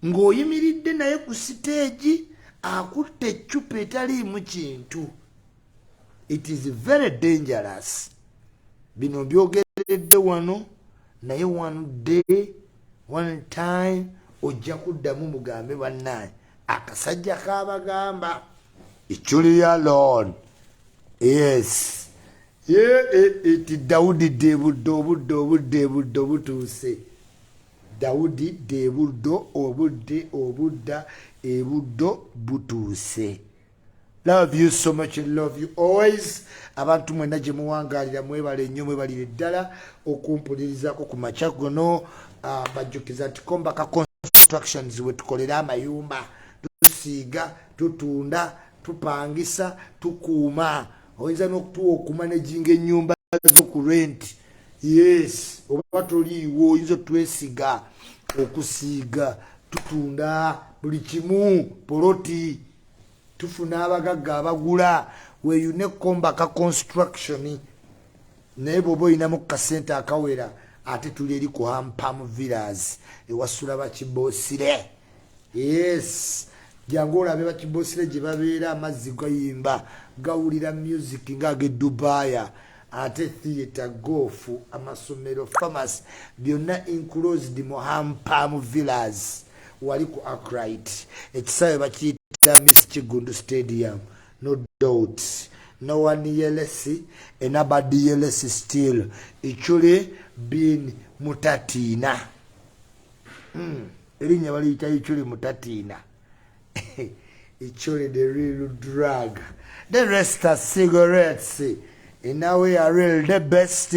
ng'oyimiridde naye ku siteegi akutte eccupa etaliimu kintu. It is very dangerous. Bino mbyogeredde wano naye one day one time ojja kuddamu mugambe bannaye akasajja kabagamba ichuli alone. Yes. Iti Daudi debuddo obudde butuuse. Daudi debuddo obudda ebuddo butuuse. Love you so much and love you always. Abantu mwena gye muwangalira mwebale nnyo mwebalire ddala okumpulirizaako ku makya gono. Bajjukiza nti Kombaka Constructions we tukolera amayumba, tusiiga, tutunda, tupangisa, tukuuma. Oyinza n'okutuwa okumanejinga ennyumba zo ku rent. Yes, oba toliiwo oyinza otwesiga okusiiga, tutunda buli kimu, poloti, tufuna abagagga abagula. Weeyune Kombaka Construction. Naye bw'oba oyinamu kasente akawera ate tuli eri ku Hampam Villas ewasula Bakiboosire. Yes, jangu olabe Bakiboosire gye babeera, amazzi gayimba, gawulira music ng'ag'e Dubaaya, ate theatre, golf, amasomero, pharmacy, byonna enclosed mu Hampam Villas wali ku Arkwright. Ekisaawe bakiyita Miss Kigundu Stadium. No doubt. No one yeless, and nobody yeless still. Ichuli bin mutatina. Elinya walita ichuli mutatina. Ichuli the real drug. The rest are cigarettes. And now we are real the best.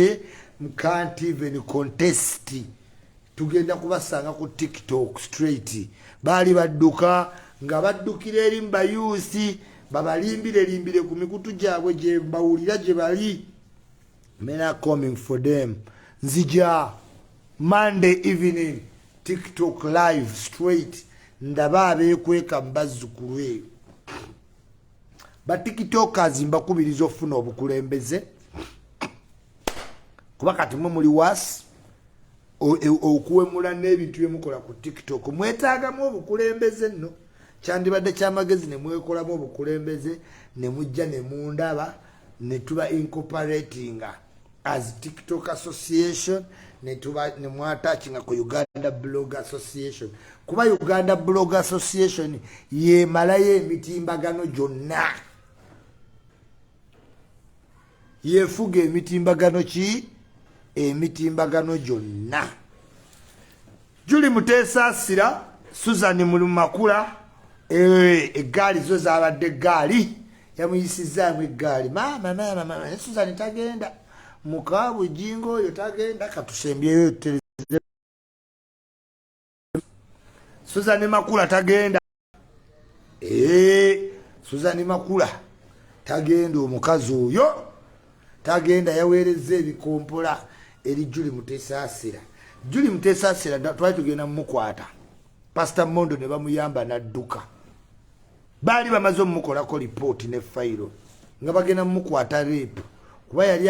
Can't even contest. Tugenda kubasanga ku TikTok straight. Bali badduka nga baddukira eri mbayusi. Babalimbire ku mikutu gyabwe gye bawulira gye bali. Men are coming for them. Nzija Monday evening TikTok live straight. Ndaba abeekweka mbazzukulu. Ba TikTokers mbakubiriza ofuna obukulembeze. Kuba kati mwe muli wasi okuwemula n'ebintu byemukola ku TikTok. Mwetaagamu obukulembeze nno. Kyandibadde kyamagezi ne mwekolamu obukulembeze ne mujja ne mundaba ne tuba incorporating as TikTok Association ne mwatachinga ku Uganda Blog Association. Kuba Uganda Blog Association ye malaye emitimbagano gyonna. Yefuga emitimbagano ki? Emitimbagano gyonna. Juli Muteesa Asira, Susan Mulumakula, egaali zo zabadde gaali yamuyisizaamu egaali. Mama Susan tagenda mukaabu jingo oyo tagenda katusembyeyo Susan Makula tagenda. Susan Makula tagenda, omukazi oyo tagenda, yaweereza ebikompola eri Juli Muteesa Asira. Juli Muteesa Asira twali tugenda mumukwata. Pastor Mondo ne bamuyamba n'adduka. Bali bamaze omukolako lipooti ne fayiro nga bagenda mumukwata rape. Kuba yali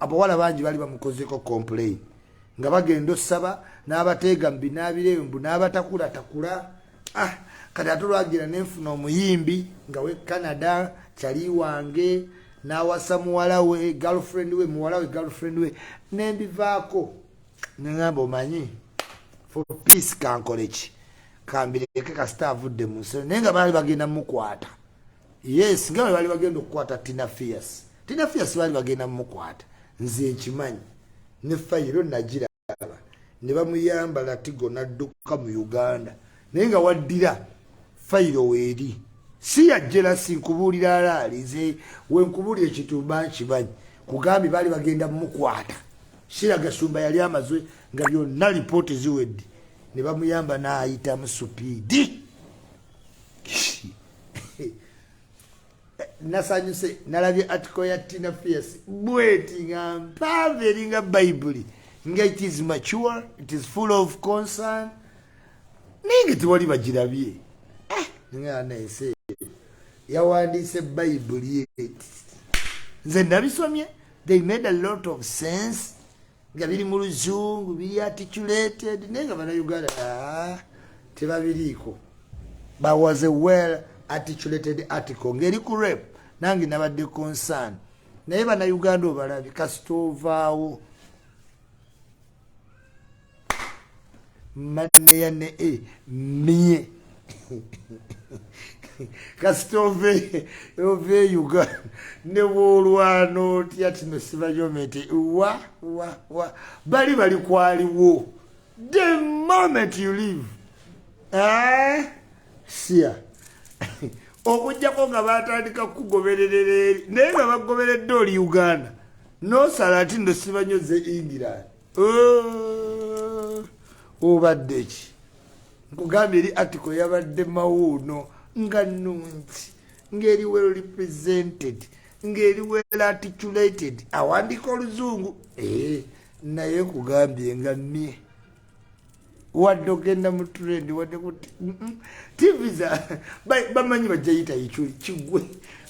abawala bangi bali bamukozeko complain nga bagenda osaba n'abateega mu binaabirembu n'abatakula. Kati ate olwagira nenfuna omuyimbi nga we Canada kyali wange n'awasa muwala we girlfriend we, muwala we girlfriend we, nembivaako neŋŋamba omanyi for peace kankoleki kambireke kasita avudde mu nsolo. Naye nga baali bagenda mumukwata. Yes, nga bali bagenda okukwata Tina Fierce baali bagenda mumukwata. Nze nkimanyi ne fayiro nagiraba ne bamuyamba Latigo n'adduka mu Uganda. Naye nga waddira fayiro weeri si yajjera sinkubuulira alaali, nze wenkubuulira ekitumba nkimanyi. Kugambi baali bagenda mumukwata. Shira Gasumba yali amazwe nga byonna lipooti ziwedde. Ne bamuyamba n'ayitamu supiidi. Nasanyuse nalabye article ya Tina Fierce bweti nga mpanvu eringa Bayibuli nga it is mature, it is full of concern. Ninge tewali bagirabye. Nga nese yawandiise Bayibuli eti nze nabisomye. They made a lot of sense. Nga biri mu Luzungu, biri articulated. Nenga Bannayuganda tebabiriiko. But was a well articulated article. Ngeri ku rep nange nabadde concern. Naye Bannayuganda obalabi kasita ovaawo. manneya ne e mie kasita ove Uganda ne bwolwano tya tino sibajomete wa bali kwaliwo the moment you leave sia okujjako nga batandika kugobererera naye nga bagoberedde oli Uganda nosala ati ndo sibanyoze England obadde ki nkugambye eri article yabadde mawuuno nga nungi ngeri well represented ngeri well articulated awandika oluzungu naye nkugambye nga mie wadde ogenda mu trend wadde kuti tiviza bamanyi bajjayita ichuli kigwe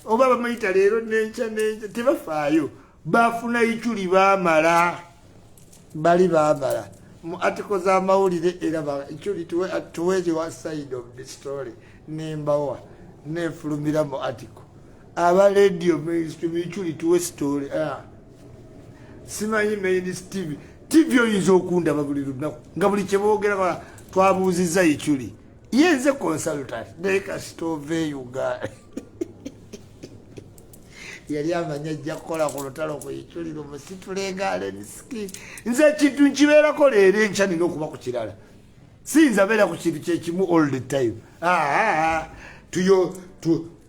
oba bamayita leero nenca tebafaayo bafuna ichuli bamala bali bamala mu article z'amawulire era ichuli tuweje wa side of the story nembawa nefulumira mu article aba radio mainstream ichuli tuwe story simanyi mainstream TV oyinza okundaba buli lunaku nga buli kyeboogera twabuuzizza ichuli yenze consultant naye stove Uganda yali amanya ajja kukola ku lutalo ku ichuli lumusitulengaale nisiki nze ekintu nkibeerako leero enkya nina okuba ku kirala siyinza beera ku kintu kyekimu all the time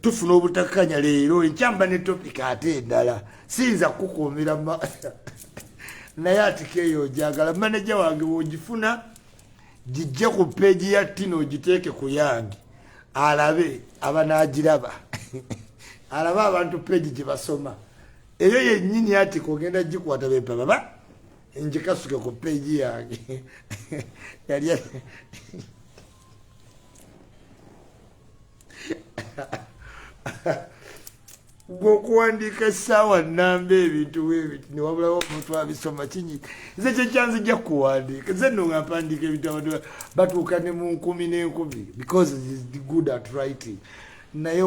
tufuna obutakkanya leero enkyamba ne topic ate endala siyinza kukuumira naye atiko eyo ojagala manaja wange wogifuna gijje ku peegi ya tino ogiteeke ku yange alabe abanagiraba alabe abantu peegi gye basoma eyo yennyini atiko ogenda gikwata bepababa njikasuke ku peegi yange yali bw'okuwandiika essaawa nnamba ebintu weebiti ne wabulawo omuntu abisoma kinyi nze kyekyanzijja kuwandiika nze nno nga mpandiika ebintu abantu batuuka ne mu 10 because is good at writing naye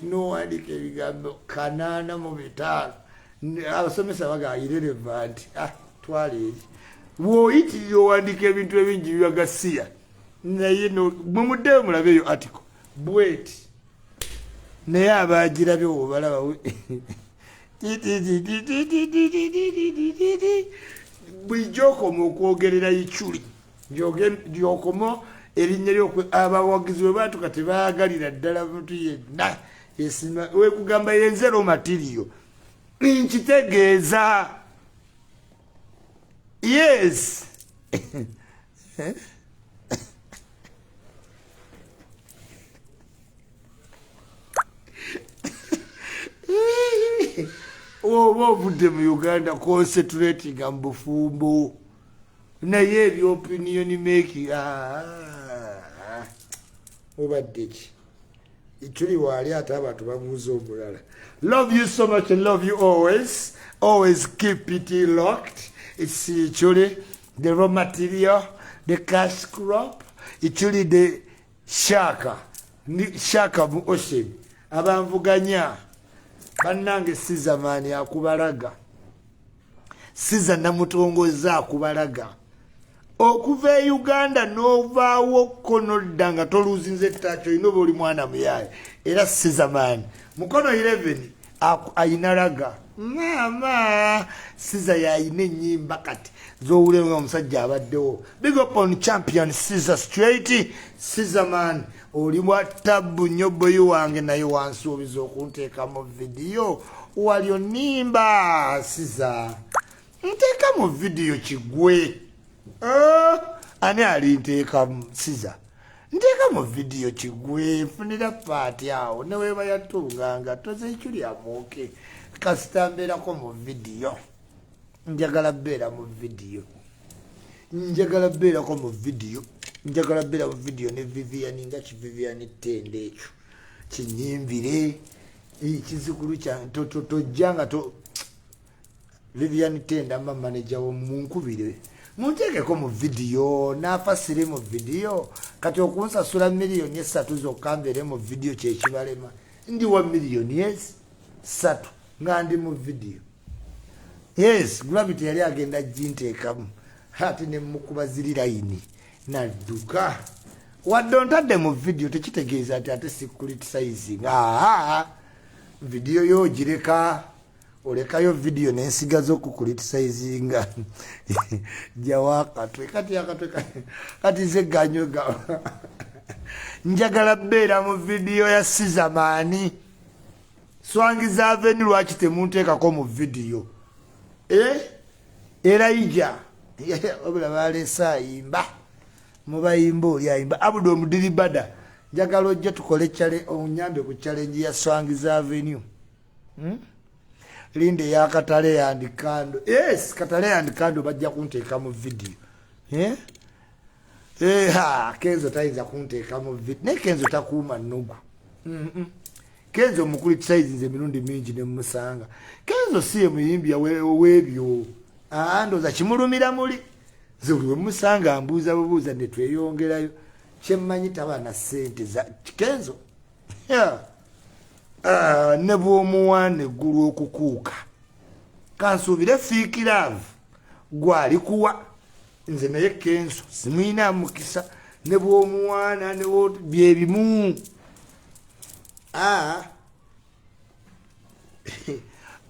nowandiika ebigambo 85 abasomesa baga irrelevant twala eri bw'oyitirira owandiika ebintu ebingi bibagasiya naye mwemuddeyo mulabeeyo article bweti naye abagirabye obalaba bulijjo okoma okwogerera ichuli gyokoma erinnya lyokwe abawagizi bwe batuka tebaagalira ddala muntu yenna esima wekugamba yenzero materiyo nkitegeeza yes oba ovudde mu Uganda concentrating mu bufumbo naye ebyopinion making obadde ki ichuli waali ate abantu babuuza omulala love you so much and love you always keep it locked. It's ichuli the raw material, the cash crop, ichuli the shaka mu ocean abanvuganya bannange siza maani akubalaga siza namutongoza akubalaga okuva e Uganda novaawo konodda nga toluzinze ttacho inoba oli mwana muyaye era siza maani mukono 11 ayinalaga mama siza yayina ennyimba kati zowulenga omusajja abaddewo big up on champion Siza straight siza maani oli mwattabu nnyo boyi wange naye wansuubiza okunteeka mu vidiyo wali onimba siza nteeka mu vidiyo kigwe ani alinteekamu siza nteeka mu vidiyo kigwe nfunira paati awo neweeba yatunganga toze ichuli amuuke kasita mbeerako mu vidiyo njagala beera mu vidiyo njagala beerako mu vidiyo njagala beera mu vidiyo ne Vivian nga kivivian tende ekyo kinyimbire ekizukulu kyange tojjanga Vivian tenda ama manager wo munkubire munteekeko mu vidiyo naafasire mu vidiyo kati okunsasula miliyoni 3 zokka mbeere mu vidiyo kyekibalema ndi wa miliyoni 3 nga ndi mu vidiyo yes gravity yali agenda jinteekamu ate ne mukuba ziri layini nadduka wadde ontadde mu video tekitegeeza ati ate si criticizing video yo gireka olekayo video nensigazo ku criticizinga jawakatwe kati ze ganyoga njagala beera mu video ya Sizamani Swangiza Avenue lwaki temunteekako mu video Elijah obula balesa ayimba mubayimba oli ayimba Abudo Mudiribada njagala ojja tukole chale onyambe ku challenge ya Swangiza Avenue Linde ya Katale and Kando yes Katale and Kando bajja kunteeka mu video Kenzo tayinza kunteeka mu video ne Kenzo takuuma nnugu Kenzo mukuli size emirundi mingi ne musanga Kenzo siye muyimbi webyo ndoza kimulumira muli zuluwe musanga mbuuza bubuuza ne tweyongerayo kyemmanyi tabana sente za Kenzo ne bw'omuwaana eggulu okukuuka kansuubire fiikiraavu gwali kuwa nze naye Kenzo simuyina mukisa ne bw'omuwaana bye bimu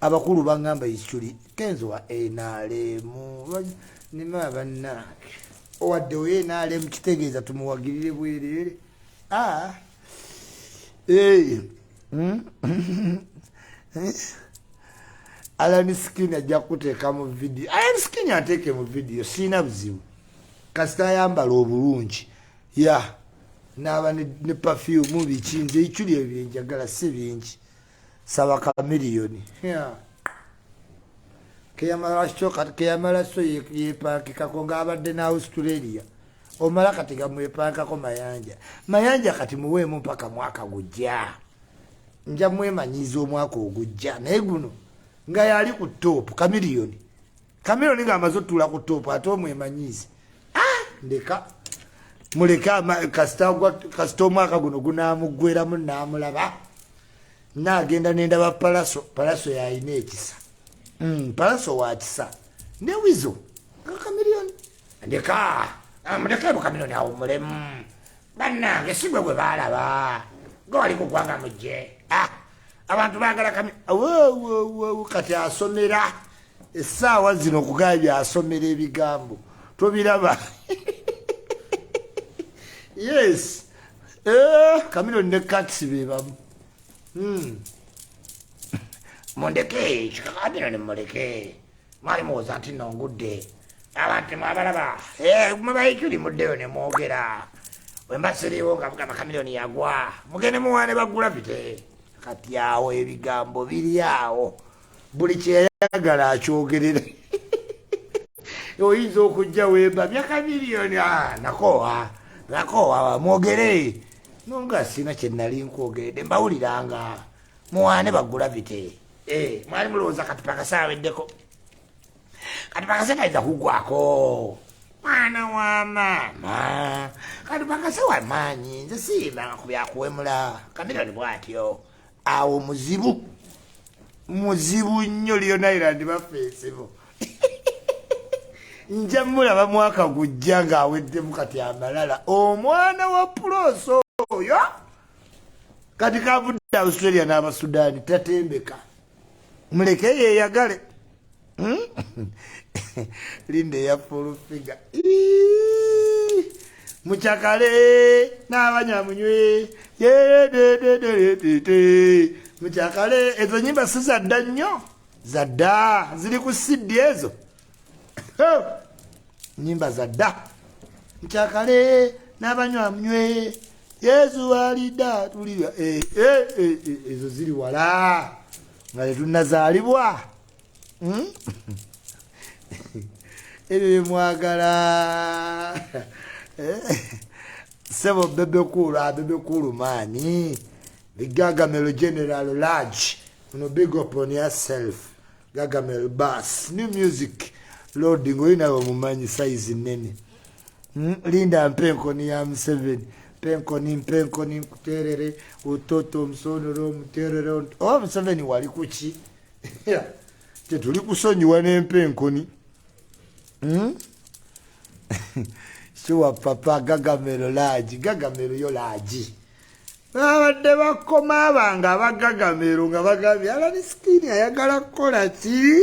abakulu bangamba ikyuli Kenzo wa enalemu nima bannange owadde we enalemu kitegeeza tumuwagirire bwerere Alani Skin ajja kuteeka mu video Alani Skin ateeke mu video siina buzibu kasita ayambala obulungi n'aba ne perfume bikinze ikyuli ebyo njagala si bingi saba kamiliyoni keyamala so yepaakikako ng'abadde na Australia omala kati gamwepaakako mayanja kati muweemu mpaka mwaka gujja nja mwemanyiza omwaka ogujja naye guno nga yali ku top kamiliyoni ng'amaze otuula ku top ate omwemanyize ndeka muleka kasita omwaka guno gunaamugweramu naamulaba nagenda nendaba palaso yalina ekisa palaso wa kisa ne wizo nga kamiliyoni ndeka mulekebo kamiliyoni awo mulemu bannange si gwe baalaba gwali ku gwanga mujje abantu baagala kati asomera essaawa zino okugaba byasomera ebigambo tobiraba yes kamiliyoni ne katisi bebamu mondeke chikakabino muleke mali muwoza nti nongudde abantu mwabalaba mubayikyuli muddeyo ne mwogera wembasiriwo nga makamiliyoni yagwa mugende muwane bagula bite kati awo ebigambo biri awo buli kyeyagala akyogerera oyinza okujja wemba byakamiliyoni nakowa mwogere nonga sina kyenali nkwogeredde mbawuliranga muwane bagula bite mwali mulowooza kati pakase aweddeko kati pakase kayinza kugwako mwana wa maama kati pakase wamaanyi nze siyimbanga ku byakuwemula kamiliyoni bwatyo awo muzibu nnyo lyona irandi bafeesibo nja mulaba mwaka gujja ng'aweddemu kati amalala omwana wa puloso oyo kati kavudde Australia n'Abasudaani tatembeka muleke yeyagale linde ya full figure muchakale n'abanyamunywe muchakale ezo nyimba si zadda nnyo zadda ziri ku CD ezo nyimba zadda muchakale n'abanyamunywe Yesu alida tulira ezo ziri wala nga tetunnazaalibwa ebyo mwagala sebo bebekulu mani the Gagamel General Large big up on yourself Gagamel Bass new music loading oyinawo mumanyi size nene linda mpenkoni ya M7 penkoni kuterere utoto msonoro muterere M7 wali kuki tuli kusonyiwa n'empenkoni Sure papa gagamero laji gagamero yo laji babadde bakoma abanga abagagamero nga bagabye ala ni skini ayagala kukola ki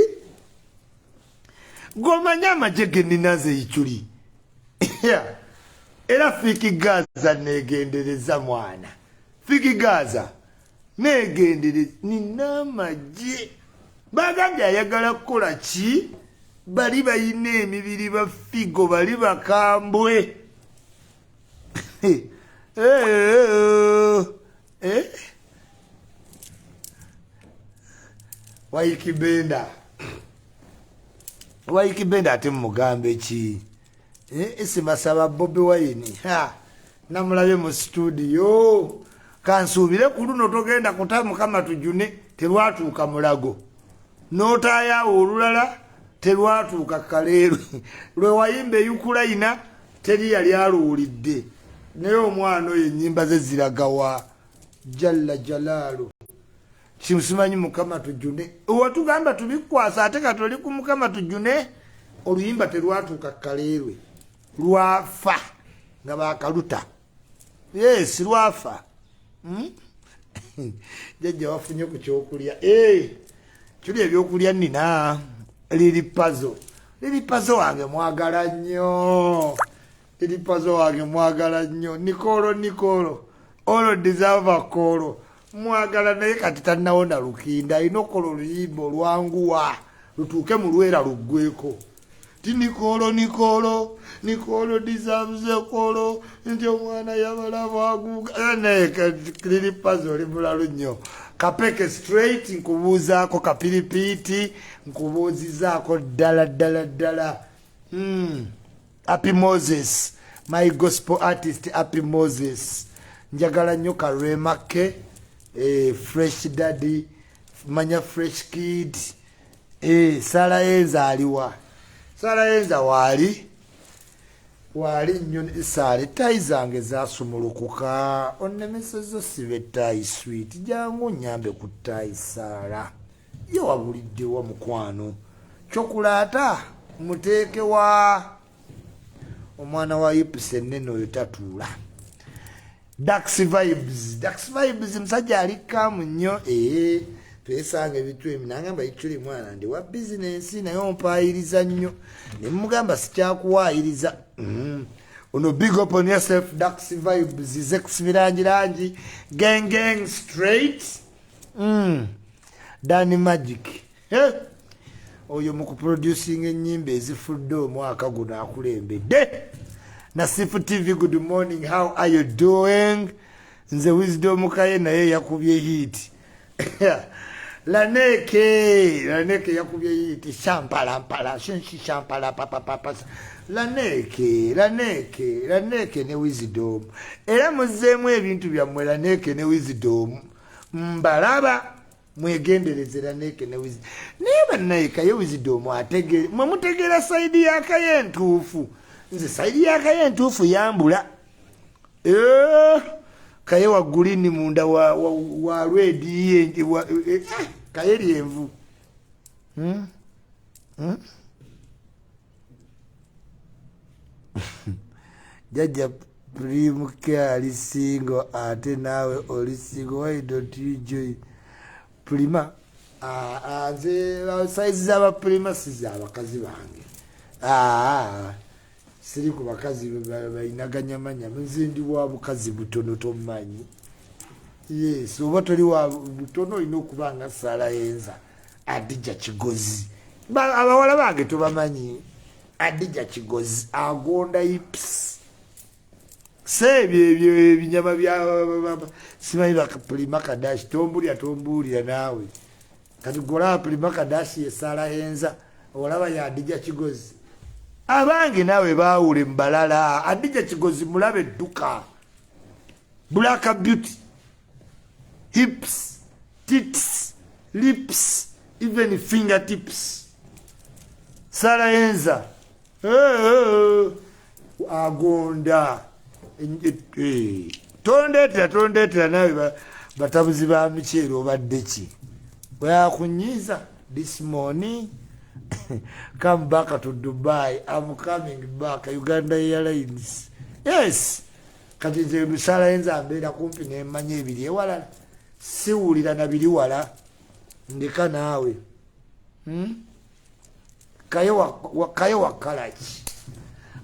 gomanya amajege ninaze ichuli era fiki gaza negendereza mwana fiki gaza negendereza nina maje bagambye ayagala kukola ki bali bayina emibiri bafigo bali bakambwe waikibenda ate mugambe ki Isma saba Bobi Wine namulabe mu studio kansuubire ku luno togenda kutamu kama tujune terwatuuka mulago notaya olulala terwatuuka kaleerwe lwe wayimbe yukulayina teri yali aluwulidde naye omwana oyo ennyimba ze ziragawa jalla jalaalu kimusimanyi mukama tujune watugamba tubikwasa ate katoli ku mukama tujune oluyimba terwatuuka kaleerwe lwafa nga bakaluta yes lwafa jajja wafunye ku kyokulya kiri ebyokulya nina liri pazo wange mwagala nnyo liri pazo wange mwagala nnyo nikolo olo deserve kolo mwagala naye kati tanawona lukinda alina okola oluyimba olwanguwa lutuuke mu lwera luggweko ti nikolo deserve kolo nti omwana yabala bwaguga naye liri pazo libulalu nnyo kapeke straight nkubuuzaako kapiripiiti nkubuuzizaako ddala Happy Moses my gospel artist Happy Moses njagala nnyo karemake fresh daddy manya fresh kid Sala Enza aliwa Sala Enza wali nnyo isaale tayi zange zasumulukuka onnemesezo sibe tayi sweet jangu nyambe ku tayi Sala yo wabuliddewo mukwano kyokulaata muteeke wa omwana wa ipse neno oyo tatuula Dax vibes msajja alikamu nnyo twesanga ebitu eminangamba ichuli mwana ndi wa business naye ompayiriza nnyo ne mugamba sikyakuwaayiriza ono big up on yourself Dax vibes zex birangi gang straight Danny Magic oyo mu kuproducing ennyimba ezifudde omwaka guno akulembedde Nasifu TV good morning how are you doing nze Wisdom kaye naye yakubye hit Laneke yakubye hit shampala shenshi shampala papa Laneke ne Wisdom era muzeemu ebintu byammwe Laneke ne Wisdom mbalaba mwegendereze Laneke ne Wisdom naye bannayika ye Wisdom ategere mwe mutegera saidi yakaye entuufu nze saidi yakaye entuufu yambula kaye waggulini munda wa redi kaye lyenvu jajja primuke alisingo ate nawe olisingo why don't you join prima nze saizi z'aba prima sizi abakazi bange siri ku bakazi bayinaganyamanya nze ndi wa bukazi butono tomanyi yes oba toli wa butono olina okuba nga Sala Enza Adija Kigozi abawala bange tobamanyi Adija Kigozi agonda ips sebyo ebinyama bya simanyi bakapulima kadashi tombulira naawe kati gola apulima kadashi ye Sala Enza olaba ya Adija Kigozi abange nawe baawule mbalala Adija Kigozi mulabe edduka Black Beauty hips tits lips even fingertips Sala Enza agonda tondetera nawe batabuzi ba michero obadde ki bwakunyiza this morning Come back to Dubai. I'm coming back. Uganda Airlines. Yes. Kati nze misala yenza mbeera kumpi n'emmanya ebiri ewalala. Siwulira na biri wala. Ndeka naawe. Kayo wakalaki.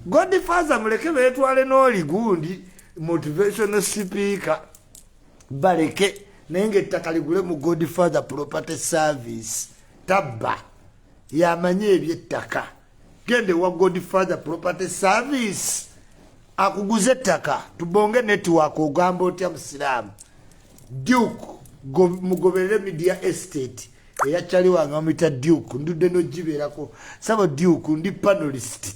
Godfather muleke beetwale n'oli gundi motivational speaker. Baleke naye ng'ettaka ligule mu Godfather Property Service. Tabba. Yamanye ebyettaka. Gende wa Godfather Property Service. Akuguze ettaka. Tubonge network ogamba otya Musiraamu. Duke mugoberere Media Estate. Eyachali wanga omita Duke. Ndude no jiberako. Sabo Duke ndi panelist.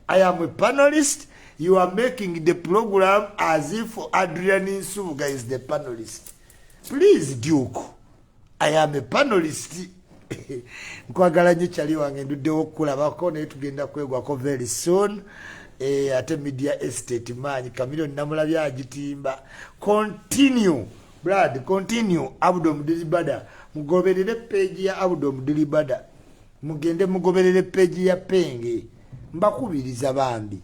I am a panelist. You are making the program as if Adrian Nsubuga is the panelist. Please, Duke. I am a panelist. Nkwagala nyo chali wange ndude okulabako naye tugenda kwegwako very soon. Ate Media Estate manyi Kamilo namulabya agitimba. Continue. Brad, continue. Abdom Dilibada. Mugoberere page ya Abdom Dilibada. Mugende mugoberere page ya Penge. Mbakubiriza bambi.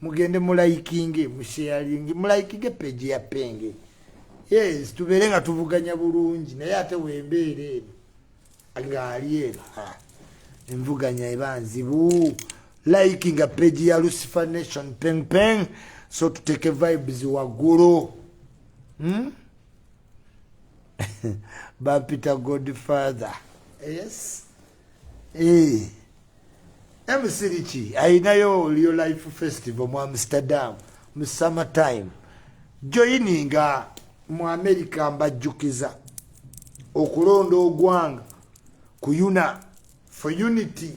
Mugende mulaikinge, musharinge, mulaikinge page ya Penge. Yes, tuberenga tuvuganya bulungi naye ate wembeere nga aliera. Envuganya ebanzibu. Liking a page ya Lucifer Nation peng peng so to take a vibes waguru. Bapita Godfather. Yes. Msirichi, ainayo Leo Life Festival mu Amsterdam mu summertime. Joininga mu America mbajjukiza okulonda ogwanga kuyuna for unity.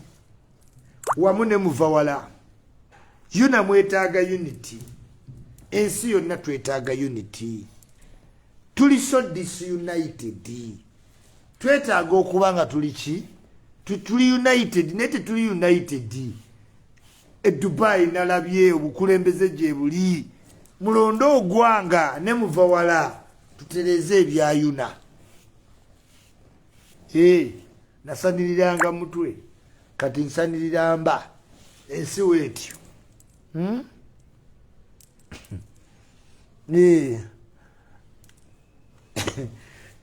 Wamune muvawala. Yuna mwetaaga unity. Ensi yonna twetaaga unity. Tuli so disunited. Twetaaga okubanga tuli ki? Tuli united. Nete tuli united. Dubai nalabye obukulembeze gye buli. Mulondo ogwanga ne muvawala. Tutereze ebyayuna. Nasaniliranga mutwe. Kati nsanirira mba ensi wetyo.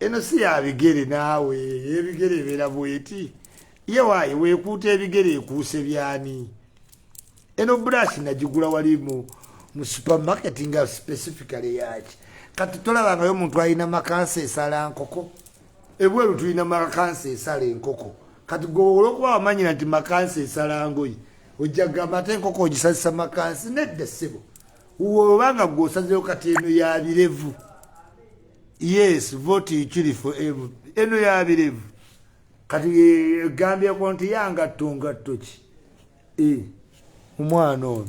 Eno si ya bigere naawe ebigere bera bweti. Yewaye weekuuta ebigere ekuuse byani. Eno brush najigula wali mu supermarket nga specifically yaki. Kati tolabanga yo muntu alina makansa esala nkoko. Ebweru tulina makansa esala enkoko. Kati golokuba amanyira nti makansi esala ngoyi ojaga mate nkoko ogisasa makansi nedde sebo ubanga gosazeyo kati eno ya birevu. Yes, vote ichiri for eno ya birevu kati gambia konti yanga tunga tochi umwana ono.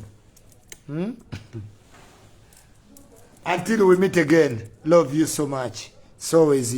Until we meet again, love you so much. So is